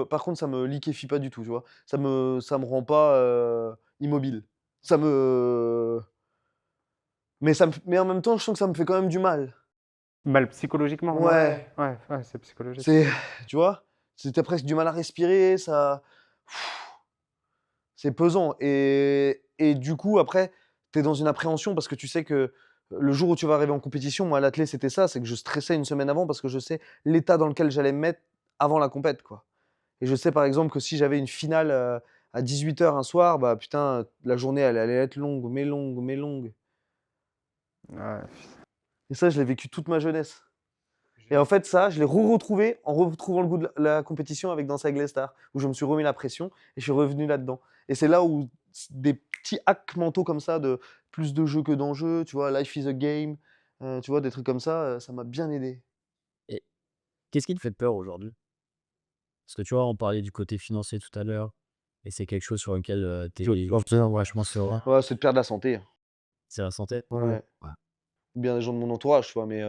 par contre, ça me liquéfie pas du tout, tu vois. Ça me rend pas immobile. Ça me. Mais en même temps, je sens que ça me fait quand même du mal. Mal psychologiquement, non? Ouais. Ouais, c'est psychologique. C'est, tu vois, t'as presque du mal à respirer, ça. C'est pesant. Et du coup, après, t'es dans une appréhension parce que tu sais que le jour où tu vas arriver en compétition, moi, à l'athlé, c'était ça, c'est que je stressais une semaine avant parce que je sais l'état dans lequel j'allais me mettre avant la compète, quoi. Et je sais, par exemple, que si j'avais une finale à 18h un soir, bah putain, la journée, elle allait être longue, mais longue. Ouais. Et ça, je l'ai vécu toute ma jeunesse. Et en fait, ça, je l'ai retrouvé en retrouvant le goût de la compétition avec Danse avec les stars, où je me suis remis la pression et je suis revenu là-dedans. Et c'est là où des petits hacks mentaux comme ça, de plus de jeu que d'enjeu, tu vois, life is a game, tu vois, des trucs comme ça m'a bien aidé. Et qu'est-ce qui te fait peur aujourd'hui? Parce que tu vois, on parlait du côté financier tout à l'heure, et c'est quelque chose sur lequel tu es vachement serein. Ouais, c'est de perdre la santé. C'est la santé? Ouais. Ouais. Ou bien les gens de mon entourage, tu vois, mais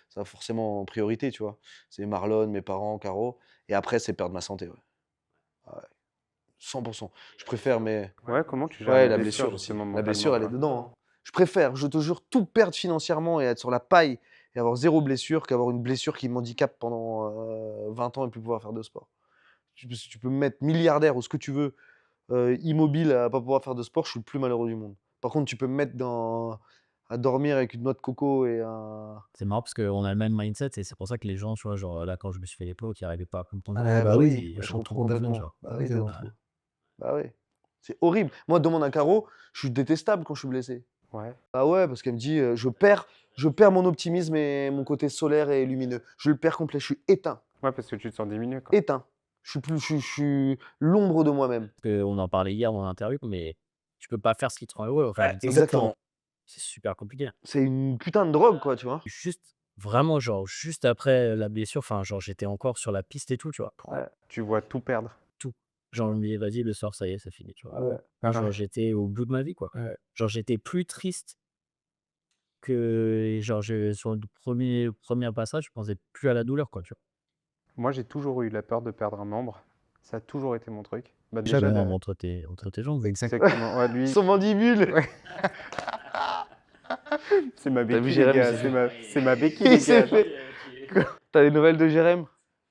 ça forcément en priorité, tu vois. C'est Marlon, mes parents, Caro, et après, c'est perdre ma santé, ouais. Ah ouais, 100. Je préfère, mais Ouais, comment tu gères ouais, les la blessures blessure aussi. justement La blessure, elle est mentalement, dedans, hein. Je préfère, je te jure, tout perdre financièrement et être sur la paille et avoir 0 blessure qu'avoir une blessure qui m'handicape pendant 20 ans et plus pouvoir faire de sport. Tu peux me mettre milliardaire ou ce que tu veux, immobile à pas pouvoir faire de sport, je suis le plus malheureux du monde. Par contre, tu peux me mettre à dormir avec une noix de coco et un. C'est marrant parce qu'on a le même mindset et c'est pour ça que les gens, tu vois, genre là, quand je me suis fait l'épaule, qui n'arrivaient pas à comprendre. Ah bah oui, je je suis comprends trop confiant, complètement. genre. Bah oui, c'est Ouais. trop. Bah oui. C'est horrible. Moi, demande un carreau, je suis détestable quand je suis blessé. Ouais. Ah ouais, parce qu'elle me dit, je perds mon optimisme et mon côté solaire et lumineux. Je le perds complet, je suis éteint, Ouais, parce que tu te sens diminué, quoi. éteint. Je suis l'ombre de moi-même. Parce qu'on en parlait hier dans l'interview, mais tu peux pas faire ce qui te rend heureux. Enfin, Exactement. c'est super compliqué. C'est une putain de drogue, quoi, tu vois. Juste, vraiment, genre, juste après la blessure, enfin, genre, j'étais encore sur la piste et tout, tu vois. Ouais. Tu vois tout perdre. Tout. Genre, je me disais, vas-y, le soir, ça y est, c'est fini, tu vois. Ouais. Enfin, genre, Ouais. j'étais au bout de ma vie, quoi. Genre, j'étais plus triste que, genre, sur le premier passage, je pensais plus à la douleur, quoi, tu vois. Moi, j'ai toujours eu la peur de perdre un membre. Ça a toujours été mon truc. Bah, Déjà, déjà, même entre tes jambes. exactement. Ouais, lui, Son mandibule. Ouais. c'est ma T'as vu béquille, les Jérém, gars. il s'est C'est ma béquille, Il les s'est gars. fait. T'as les nouvelles de Jérém?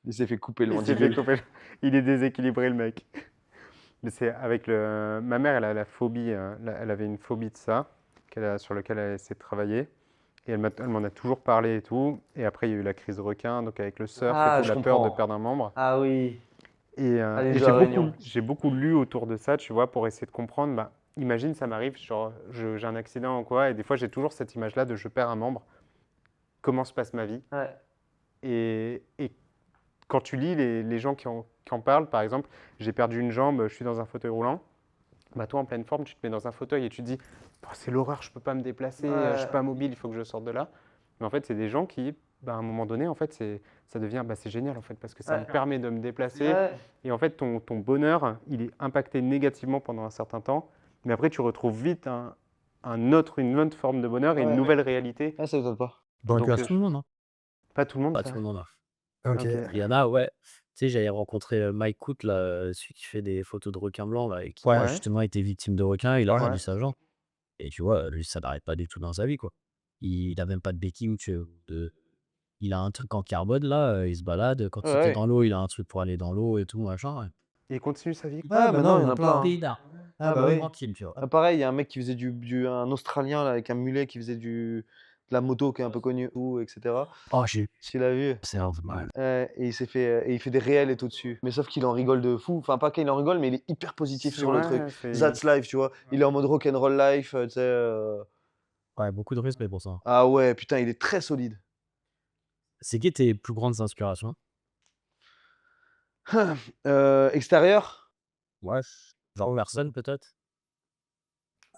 Il s'est fait couper le Il s'est fait mandibule. couper. Il est déséquilibré, le mec. Mais c'est avec le. Ma mère, elle a la phobie. Elle avait une phobie de ça, sur laquelle elle essaie de travailler. Et elle m'en a toujours parlé et tout. Et après, il y a eu la crise de requin, donc avec le surf Ah, et tout, je la peur de comprends. perdre un membre. Ah oui. Et, Allez, et je la Réunion. j'ai beaucoup lu autour de ça, tu vois, pour essayer de comprendre. Bah, imagine, ça m'arrive, genre, j'ai un accident ou quoi, et des fois, j'ai toujours cette image-là de je perds un membre. Comment se passe ma vie? Ouais. Et quand tu lis les gens qui en parlent, par exemple, j'ai perdu une jambe, je suis dans un fauteuil roulant. Bah, toi, en pleine forme, tu te mets dans un fauteuil et tu te dis, oh, c'est l'horreur, je peux pas me déplacer, je suis pas mobile, il faut que je sorte de là. Mais en fait, c'est des gens qui, bah, à un moment donné, en fait, ça devient, bah, c'est génial, en fait, parce que ça me permet de me déplacer. Ouais. Et en fait, ton bonheur, il est impacté négativement pendant un certain temps. Mais après, tu retrouves vite une autre forme de bonheur et une Ouais. nouvelle réalité. Ah, ça m'étonne pas. Dans Donc, le tout le monde, hein. pas tout le monde, Pas ça. tout le monde, hein. Ok. Il y en a, ouais. Tu sais, j'avais rencontré Mike Coot, là, celui qui fait des photos de requins blancs, là, et qui a Ouais. justement été victime de requins. Il a Ouais. perdu sa jambe. Et tu vois, lui, ça n'arrête pas du tout dans sa vie, quoi. Il a même pas de béquille il a un truc en carbone, là, il se balade. Quand il est Ouais. dans l'eau, il a un truc pour aller dans l'eau et tout, machin. Ouais. Et il continue sa vie. Ah, maintenant, il y en a plein. Pédard. Ah, bah oui. Tranquille, tu vois. Ah, pareil, il y a un mec qui faisait un Australien là, avec un mulet qui faisait de la moto qui est un peu connu, etc. Oh, j'ai Tu l'as vu? c'est un mal. Et il fait des réels et tout dessus. Mais sauf qu'il en rigole de fou. Enfin, pas qu'il en rigole, mais il est hyper positif sur le truc. That's life, tu vois. Il est en mode rock'n'roll life, tu sais. Ouais, beaucoup de respect pour ça. Ah ouais, putain, il est très solide. C'est qui tes plus grandes inspirations? Extérieur? Ouais, genre personne, peut-être?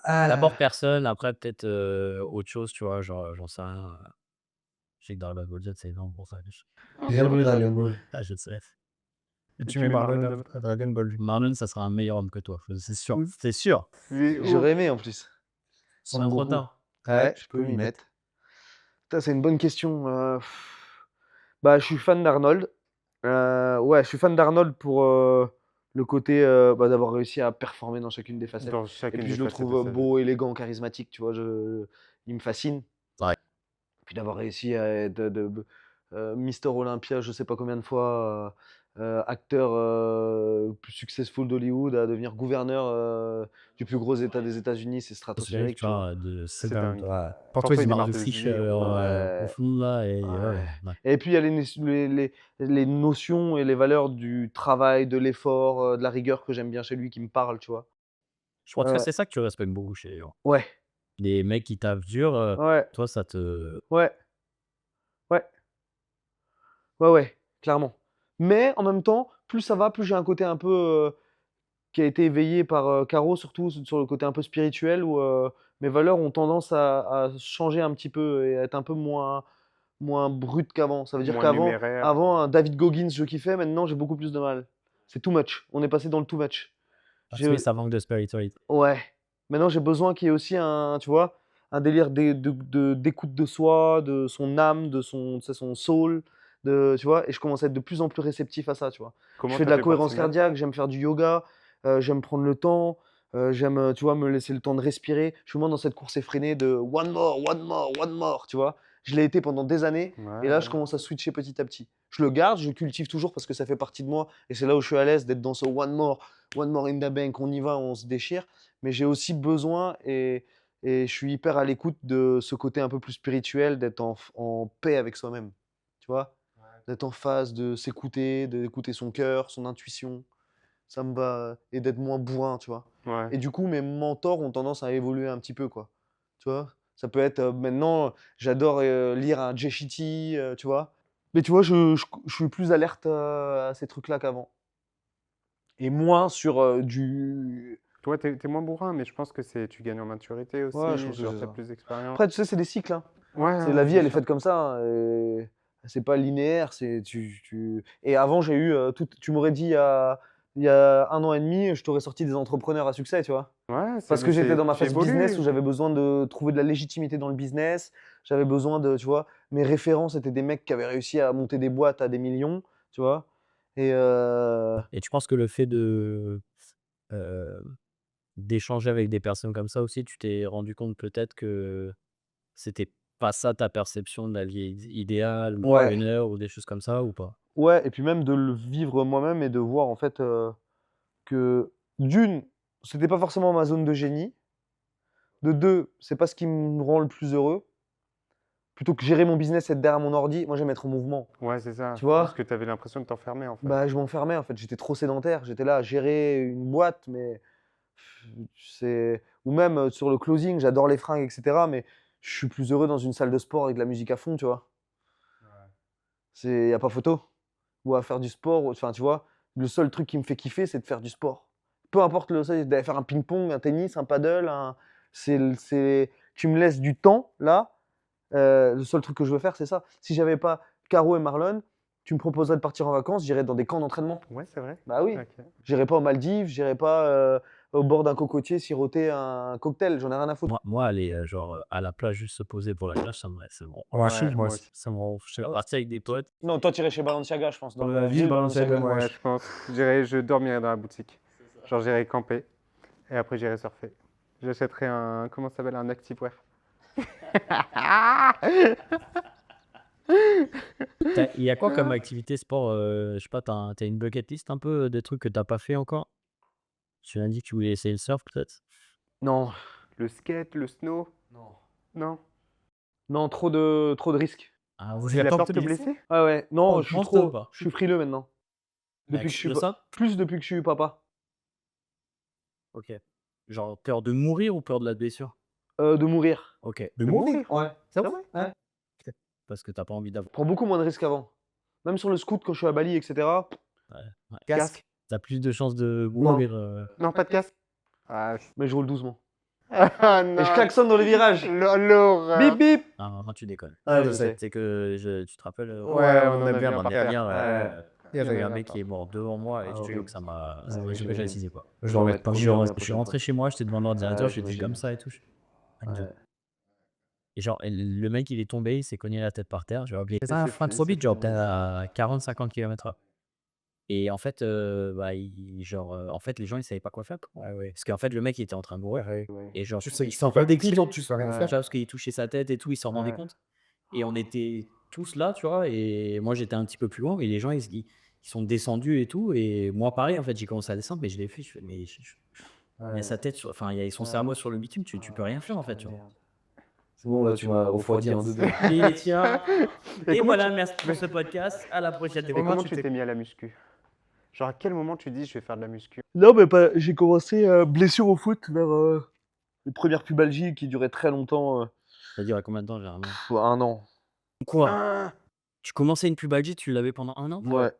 D'abord personne, après peut-être autre chose, tu vois, genre, j'en sais rien. Je sais que dans Dragon Ball Z, c'est énorme pour ça. Ah, je sais. Tu mets Marlon à Dragon Ball. Marlon, ça sera un meilleur homme que toi, c'est sûr. C'est sûr. J'aurais aimé en plus. C'est pas trop tard. Ouais, je peux m'y mettre. Putain, c'est une bonne question. Bah, je suis fan d'Arnold. Ouais, je suis fan d'Arnold pour le côté d'avoir réussi à performer dans chacune des facettes. Dans Et chacune puis des je le facettes de trouve sa vie. beau, élégant, charismatique, tu vois, il me fascine. Ouais. Puis d'avoir réussi à être Mister Olympia, je sais pas combien de fois, acteur plus successful d'Hollywood, à devenir gouverneur du plus gros état des États-Unis, c'est stratosphérique, tu vois. C'est dingue. Pour toi, il il marre marche de de friche zéro. Ouais. au fond là. Et, Ouais. ouais. Et puis il y a les notions et les valeurs du travail, de l'effort, de la rigueur que j'aime bien chez lui, qui me parlent, tu vois. Je crois que c'est ça que tu respectes beaucoup chez les gens. Ouais, Les mecs qui taffent dur, ouais, toi, ça te. ouais, ouais. Ouais, clairement. Mais en même temps, plus ça va, plus j'ai un côté un peu qui a été éveillé par Caro, surtout sur le côté un peu spirituel, où mes valeurs ont tendance à changer un petit peu et à être un peu moins brutes qu'avant. Ça veut dire Moins qu'avant, numéraire. avant, un David Goggins, je kiffais, maintenant j'ai beaucoup plus de mal. C'est too much. On est passé dans le too much. Parce que J'ai- ça manque de spiritualité. Ouais. Maintenant, j'ai besoin qu'il y ait aussi un, tu vois, un délire d'écoute de soi, de son âme, de son, tu sais, son soul, tu vois, et je commence à être de plus en plus réceptif à ça, tu vois. Je Comment fais de t'as la fait partie cohérence de là? cardiaque, j'aime faire du yoga, j'aime prendre le temps, j'aime, tu vois, me laisser le temps de respirer. Je suis moins dans cette course effrénée de one more, one more, one more, tu vois. Je l'ai été pendant des années, et là, je Ouais. commence à switcher petit à petit. Je le garde, je le cultive toujours parce que ça fait partie de moi, et c'est là où je suis à l'aise d'être dans ce one more in the bank, on y va, on se déchire. Mais j'ai aussi besoin, et je suis hyper à l'écoute de ce côté un peu plus spirituel, d'être en paix avec soi-même, tu vois, d'être en phase, de s'écouter, d'écouter son cœur, son intuition, ça me va, et d'être moins bourrin, tu vois. Ouais. Et du coup, mes mentors ont tendance à évoluer un petit peu, quoi. Tu vois? Ça peut être maintenant, j'adore lire un Jay Shetty, tu vois. Mais tu vois, je suis plus alerte à ces trucs-là qu'avant. Et moins sur du. Toi, t'es moins bourrin, mais je pense que tu gagnes en maturité aussi. Ouais, je pense que Genre, c'est t'as ça. plus d'expérience. Après, tu sais, c'est des cycles, hein. Ouais, C'est la vie, bien elle est sûr. faite comme ça, hein, et c'est pas linéaire. Et avant, j'ai eu tu m'aurais dit il y a 1 an et demi, je t'aurais sorti des entrepreneurs à succès, tu vois. Ouais, Parce mais que j'étais dans ma tu phase business évolues. où j'avais besoin de trouver de la légitimité dans le business. J'avais besoin de, tu vois, mes références étaient des mecs qui avaient réussi à monter des boîtes à des millions, tu vois. Et Et tu penses que le fait euh, d'échanger avec des personnes comme ça aussi, tu t'es rendu compte peut-être que c'était pas ça ta perception de la vie idéale ou ouais, une heure ou des choses comme ça ou pas? ouais, et puis même de le vivre moi-même et de voir en fait que d'une, c'était pas forcément ma zone de génie. De deux, c'est pas ce qui me rend le plus heureux. Plutôt que gérer mon business, être derrière mon ordi, moi j'aime être en mouvement. Ouais, c'est ça. Tu Parce vois? que t'avais l'impression de t'enfermer, en fait. Bah, je m'enfermais en fait, j'étais trop sédentaire. J'étais là à gérer une boîte, mais c'est. Ou même sur le closing, j'adore les fringues, etc. Mais je suis plus heureux dans une salle de sport avec de la musique à fond, tu vois. Y a pas photo. Ou à faire du sport, enfin tu vois. Le seul truc qui me fait kiffer, c'est de faire du sport. Peu importe d'aller faire un ping-pong, un tennis, un paddle, tu me laisses du temps là. Le seul truc que je veux faire, c'est ça. Si j'avais pas Caro et Marlon, tu me proposerais de partir en vacances, j'irais dans des camps d'entraînement. Ouais, c'est vrai. Bah oui. Ok. J'irais pas aux Maldives, j'irais pas au bord d'un cocotier siroter un cocktail, j'en ai rien à foutre. Moi aller genre à la plage juste se poser pour la plage, ça me c'est bon. Ouais, moi aussi. Ça me je suis parti avec des potes. Non, toi, t'irais chez Balenciaga, je pense. Dans La la ville ville Balenciaga, Balenciaga. moi, Ouais, je pense. Je dormirais dans la boutique. Genre, j'irais camper. Et après, j'irais surfer. J'achèterais un. Comment ça s'appelle? Un activewear. Il y a quoi comme activité sport je sais pas, t'as une bucket list un peu des trucs que t'as pas fait encore? Tu m'as dit que tu voulais essayer le surf peut-être? Non, Le skate, le snow? non. Non. Non, trop de risques. Ah, vous Tu avez as peur peur de de te te blesser? blesser? Ah ouais, non, Oh, je suis pense pas ou trop. pas? Je suis frileux maintenant. Depuis que je suis De ça? plus depuis que je suis papa. OK. Genre peur de mourir ou peur de la blessure? De mourir. OK. De mourir? Ouais. C'est C'est vrai? vrai? Ouais. Parce que t'as pas envie d'avoir Je prends beaucoup moins de risques qu'avant. Même sur le scoot quand je suis à Bali, etc. ouais. Casque? Tu plus de chances de Non. mourir Non, pas de casque. Ah, Mais je roule doucement. ah non. Et je klaxonne dans les virages. L'horreur. Bip bip. non, tu déconnes. Ouais, je sais. C'est que tu te rappelles Ouais, on en a vu un l'année par terre. dernière, Ouais. il y avait Il y en un a mec pas. qui est mort devant moi et Ah, je te jure horrible. que ça m'a Ah ouais, je j'imagine. réalisais pas. Je dois mettre promis, la Je suis prochaine rentré chez moi, j'étais devant l'ordinateur, Ouais, j'étais j'imagine. comme ça et tout. Ouais. Et genre, le mec, il est tombé, il s'est cogné la tête par terre. J'ai oublié. C'est Il un s'est frein fait- trop il s'est vite, genre fait- peut-être à 40-50 km/h. Et en fait, bah, en fait, les gens, ils savaient pas quoi faire. Parce qu'en fait, le mec, il était en train de mourir. Et genre, il s'en rendait compte. Tu sais rien faire. Parce qu'il touchait sa tête et tout, il s'en rendait Ouais. compte. Et on était tous là, tu vois. Et moi, j'étais un petit peu plus loin. Et les gens, ils sont descendus et tout. Et moi, pareil, en fait, j'ai commencé à descendre, mais je l'ai fait. Je fais, mais il y a sa tête, enfin, il y a son cerveau sur le bitume. Tu peux rien faire, en fait. Tu vois. C'est bon, là, tu m'as refroidi en 2-2. Et tiens. Et comment voilà, merci pour ce podcast. À la prochaine. Et comment tu t'es mis à la muscu? Genre, à quel moment tu dis je vais faire de la muscu? Non, mais j'ai commencé blessure au foot vers une première pubalgie qui durait très longtemps. Ça dure combien de temps, généralement? 1 an. Quoi? Ah, Tu commençais une pub IG, tu l'avais pendant 1 an? Ouais,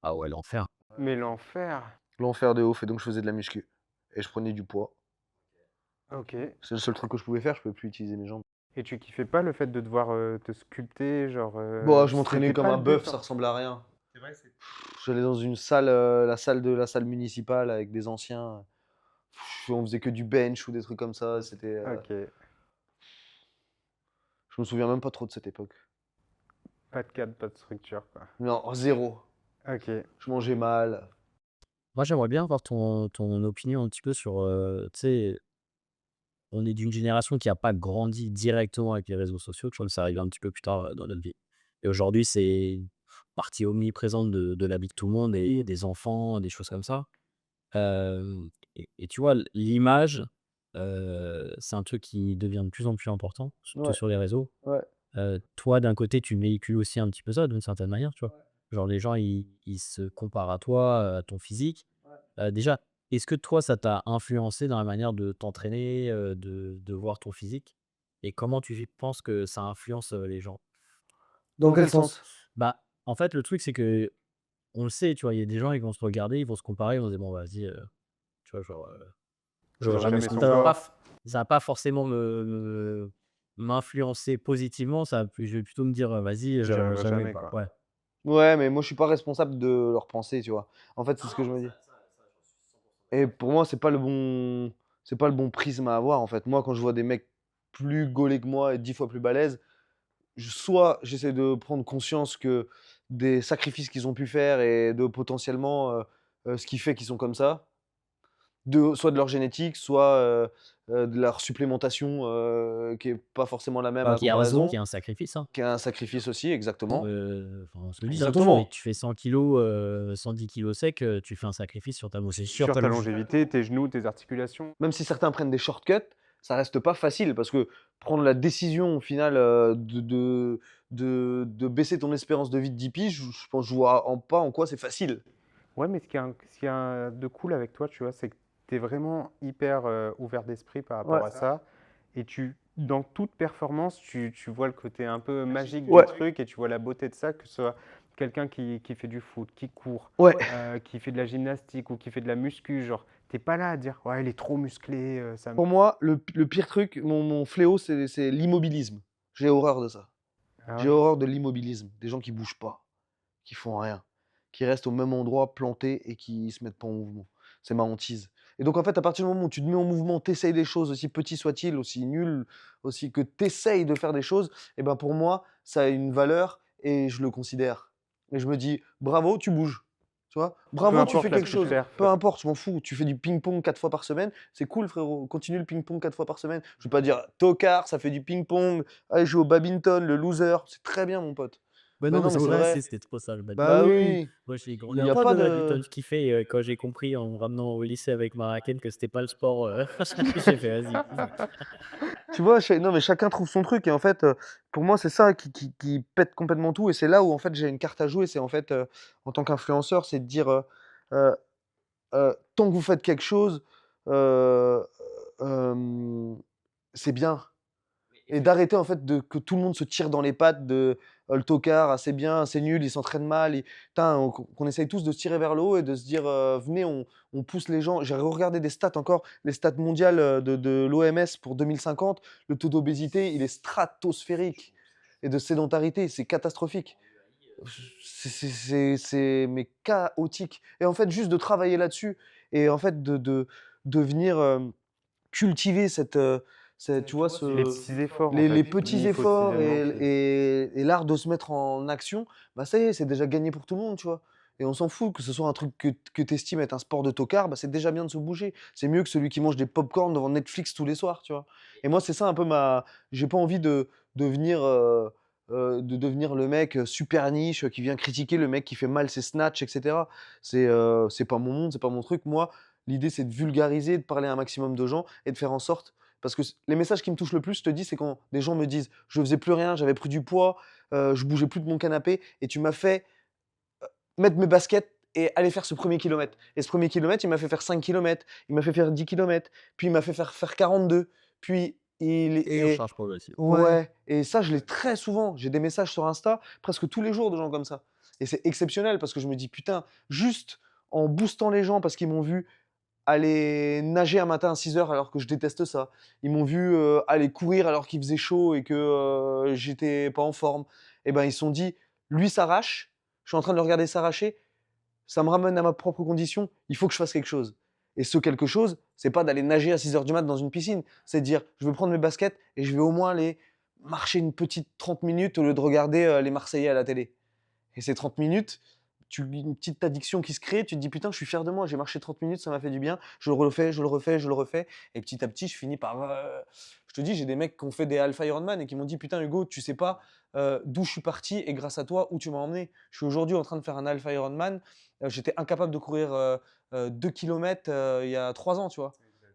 Ah ouais, l'enfer. Mais l'enfer. l'enfer de ouf. Et donc, je faisais de la muscu. Et je prenais du poids. Ok. C'est le seul truc que je pouvais faire. Je pouvais plus utiliser mes jambes. Et tu kiffais pas le fait de devoir te sculpter, genre. Bon, je m'entraînais C'était comme pas un le bœuf, but, ça hein. ressemblait à rien. C'est vrai, c'est. J'allais dans une salle, la salle municipale avec des anciens. On faisait que du bench ou des trucs comme ça. C'était. Ok. Je me souviens même pas trop de cette époque. Pas de cadre, pas de structure, quoi. Non, zéro. Ok. Je mangeais mal. Moi, j'aimerais bien avoir ton opinion un petit peu sur, tu sais, on est d'une génération qui a pas grandi directement avec les réseaux sociaux, tu vois? Ça arrive un petit peu plus tard, dans notre vie et aujourd'hui, c'est une partie omniprésente de la vie de tout le monde et des enfants, des choses comme ça. Et tu vois, l'image, c'est un truc qui devient de plus en plus important, surtout Ouais, sur les réseaux. ouais. Toi, d'un côté, tu véhicules aussi un petit peu ça d'une certaine manière, tu vois? Genre les gens, ils se comparent à toi, à ton physique. Déjà, est-ce que toi, ça t'a influencé dans la manière de t'entraîner, de voir ton physique? Et comment tu penses que ça influence, les gens? Dans quel sens? Bah, en fait, le truc, c'est que on le sait, tu vois? Il y a des gens, ils vont se regarder, ils vont se comparer, ils vont se dire: «Bon, vas-y», tu vois? Genre, J'aurais ça jamais ça son va pas corps. f ça va pas forcément m'influencer positivement, ça va je vais plutôt me dire: «Vas-y, J'y arriverai jamais», jamais, quoi. quoi. Ouais. Ouais, mais moi, je suis pas responsable de leurs pensées, tu vois? En fait, c'est ce que je me dis. Et pour moi, c'est pas le bon prisme à avoir, en fait. Moi, quand je vois des mecs plus gaulés que moi et 10 fois plus balèzes, soit j'essaie de prendre conscience que des sacrifices qu'ils ont pu faire et de potentiellement ce qui fait qu'ils sont comme ça, soit de leur génétique, soit de leur supplémentation qui est pas forcément la même Bah, à comparaison, qui est un sacrifice, hein. qui est un sacrifice aussi, exactement. Enfin, on se le dise, hein, attention, mais Exactement. tu fais 100 kilogrammes, 110 kilogrammes sec, tu fais un sacrifice sur ta c'est sûr, Sur ta ta longe longévité, tes genoux, tes articulations. Même si certains prennent des shortcuts, ça reste pas facile parce que prendre la décision au final de baisser ton espérance de vie de 10 piges, je pense, je vois pas en quoi c'est facile. Ouais, mais ce qui est de cool avec toi, tu vois, c'est que tu es vraiment hyper ouvert d'esprit par Ouais. rapport à ça. Et dans toute performance, tu vois le côté un peu magique du Ouais. truc et tu vois la beauté de ça, que ce soit quelqu'un qui fait du foot, qui court, Ouais. qui fait de la gymnastique ou qui fait de la muscu. Genre, t'es pas là à dire, ouais, il est trop musclé, ça me. Pour moi, le pire truc, mon fléau, c'est l'immobilisme. J'ai horreur de ça. Ah J'ai ouais? horreur de l'immobilisme. Des gens qui bougent pas, qui font rien, qui restent au même endroit plantés et qui se mettent pas en mouvement. C'est ma hantise. Et donc, en fait, à partir du moment où tu te mets en mouvement, tu essayes des choses, aussi petits soient-ils, aussi nuls, aussi que tu essayes de faire des choses, et ben pour moi, ça a une valeur et je le considère. Et je me dis, bravo, tu bouges. Tu vois? Peu Bravo, tu importe fais la quelque petite chose. perf. Peu importe, je m'en fous. Tu fais du ping-pong 4 fois par semaine. C'est cool, frérot. Continue le ping-pong 4 fois par semaine. Je vais pas dire, tocard, ça fait du ping-pong. Allez, joue au badminton, le loser. C'est très bien, mon pote. bah, Ben non, mais non, mais c'est c'est vrai, vrai. c'était trop ça le Bah badminton. oui, Oui, oui. moi, j'ai Il grandi n'y un a peu pas de de. badminton. Je kiffais, quand j'ai compris en me ramenant au lycée avec ma raquette que c'était pas le sport, j'ai fait: «Vas-y». Tu vois, non, mais chacun trouve son truc. Et en fait, pour moi, c'est ça qui pète complètement tout. Et c'est là où, en fait, j'ai une carte à jouer. C'est en fait, en tant qu'influenceur, c'est de dire euh, tant que vous faites quelque chose, euh, euh, c'est bien. Et d'arrêter en fait que tout le monde se tire dans les pattes de le tocard, ah, c'est bien, c'est nul, il s'entraîne mal. Putain, qu'on essaye tous de se tirer vers le haut et de se dire venez, on pousse les gens. J'ai regardé des stats encore, les stats mondiales de l'OMS pour 2050. Le taux d'obésité, il est stratosphérique. Et de sédentarité, c'est catastrophique. C'est mais chaotique. Et en fait, juste de travailler là-dessus et en fait de venir cultiver tu vois, Les petits efforts, en les fait, petits dit efforts quotidiennement. et l'art de se mettre en action, bah ça y est, c'est déjà gagné pour tout le monde, tu vois. Et on s'en fout que ce soit un truc que tu estimes être un sport de tocard, bah c'est déjà bien de se bouger. C'est mieux que celui qui mange des pop-corn devant Netflix tous les soirs, tu vois. Et moi, c'est ça un peu j'ai pas envie de devenir, de devenir le mec super niche qui vient critiquer le mec qui fait mal ses snatchs, etc. C'est pas mon monde, c'est pas mon truc. Moi, l'idée, c'est de vulgariser, de parler à un maximum de gens et de faire en sorte parce que les messages qui me touchent le plus, je te dis, c'est quand des gens me disent: «Je faisais plus rien, j'avais pris du poids, je bougeais plus de mon canapé et tu m'as fait mettre mes baskets et aller faire ce premier kilomètre». Et ce premier kilomètre, il m'a fait faire 5 kilomètres, il m'a fait faire 10 kilomètres, puis il m'a fait faire 42, puis il Et en est charge progressive. ouais, et ça, je l'ai très souvent. J'ai des messages sur Insta, presque tous les jours, de gens comme ça. Et c'est exceptionnel parce que je me dis, putain, juste en boostant les gens parce qu'ils m'ont vu aller nager un matin à 6 heures alors que je déteste ça. Ils m'ont vu aller courir alors qu'il faisait chaud et que j'étais pas en forme. Et ben, ils se sont dit, lui s'arrache, je suis en train de le regarder s'arracher, ça me ramène à ma propre condition, il faut que je fasse quelque chose. Et ce quelque chose, c'est pas d'aller nager à 6 heures du mat dans une piscine, c'est de dire, je vais prendre mes baskets et je vais au moins aller marcher une petite 30 minutes au lieu de regarder les Marseillais à la télé. Et ces 30 minutes, une petite addiction qui se crée, tu te dis putain, je suis fier de moi, j'ai marché 30 minutes, ça m'a fait du bien, je le refais, je le refais, je le refais. Et petit à petit, je finis par. Je te dis, j'ai des mecs qui ont fait des Alpha Ironman et qui m'ont dit putain, Hugo, tu sais pas d'où je suis parti et grâce à toi, où tu m'as emmené. Je suis aujourd'hui en train de faire un Alpha Ironman. J'étais incapable de courir 2 km il y a 3 ans, tu vois.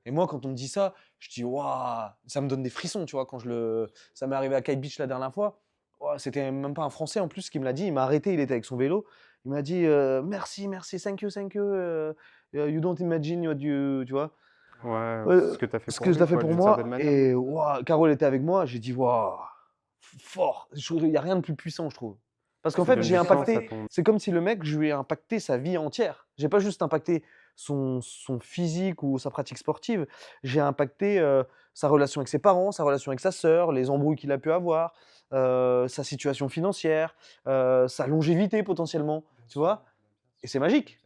Et moi, quand on me dit ça, je dis waouh, ça me donne des frissons, tu vois. Ça m'est arrivé à Kite Beach la dernière fois. Ouah, c'était même pas un Français en plus qui me l'a dit. Il m'a arrêté, il était avec son vélo. Il m'a dit merci, merci, thank you, you don't imagine what you, tu vois. Ouais, Ouais, ce que tu as fait ce pour que lui, tu as fait quoi, pour d'une moi. certaine manière. Et ouah, Carole était avec moi. J'ai dit waouh, fort. Il n'y a rien de plus puissant, je trouve. Parce qu'en Tu fait, donnes j'ai du sens à impacté. ton. C'est comme si le mec, je lui ai impacté sa vie entière. J'ai pas juste impacté son physique ou sa pratique sportive. J'ai impacté sa relation avec ses parents, sa relation avec sa sœur, les embrouilles qu'il a pu avoir, sa situation financière, sa longévité potentiellement. Tu vois? Et c'est magique.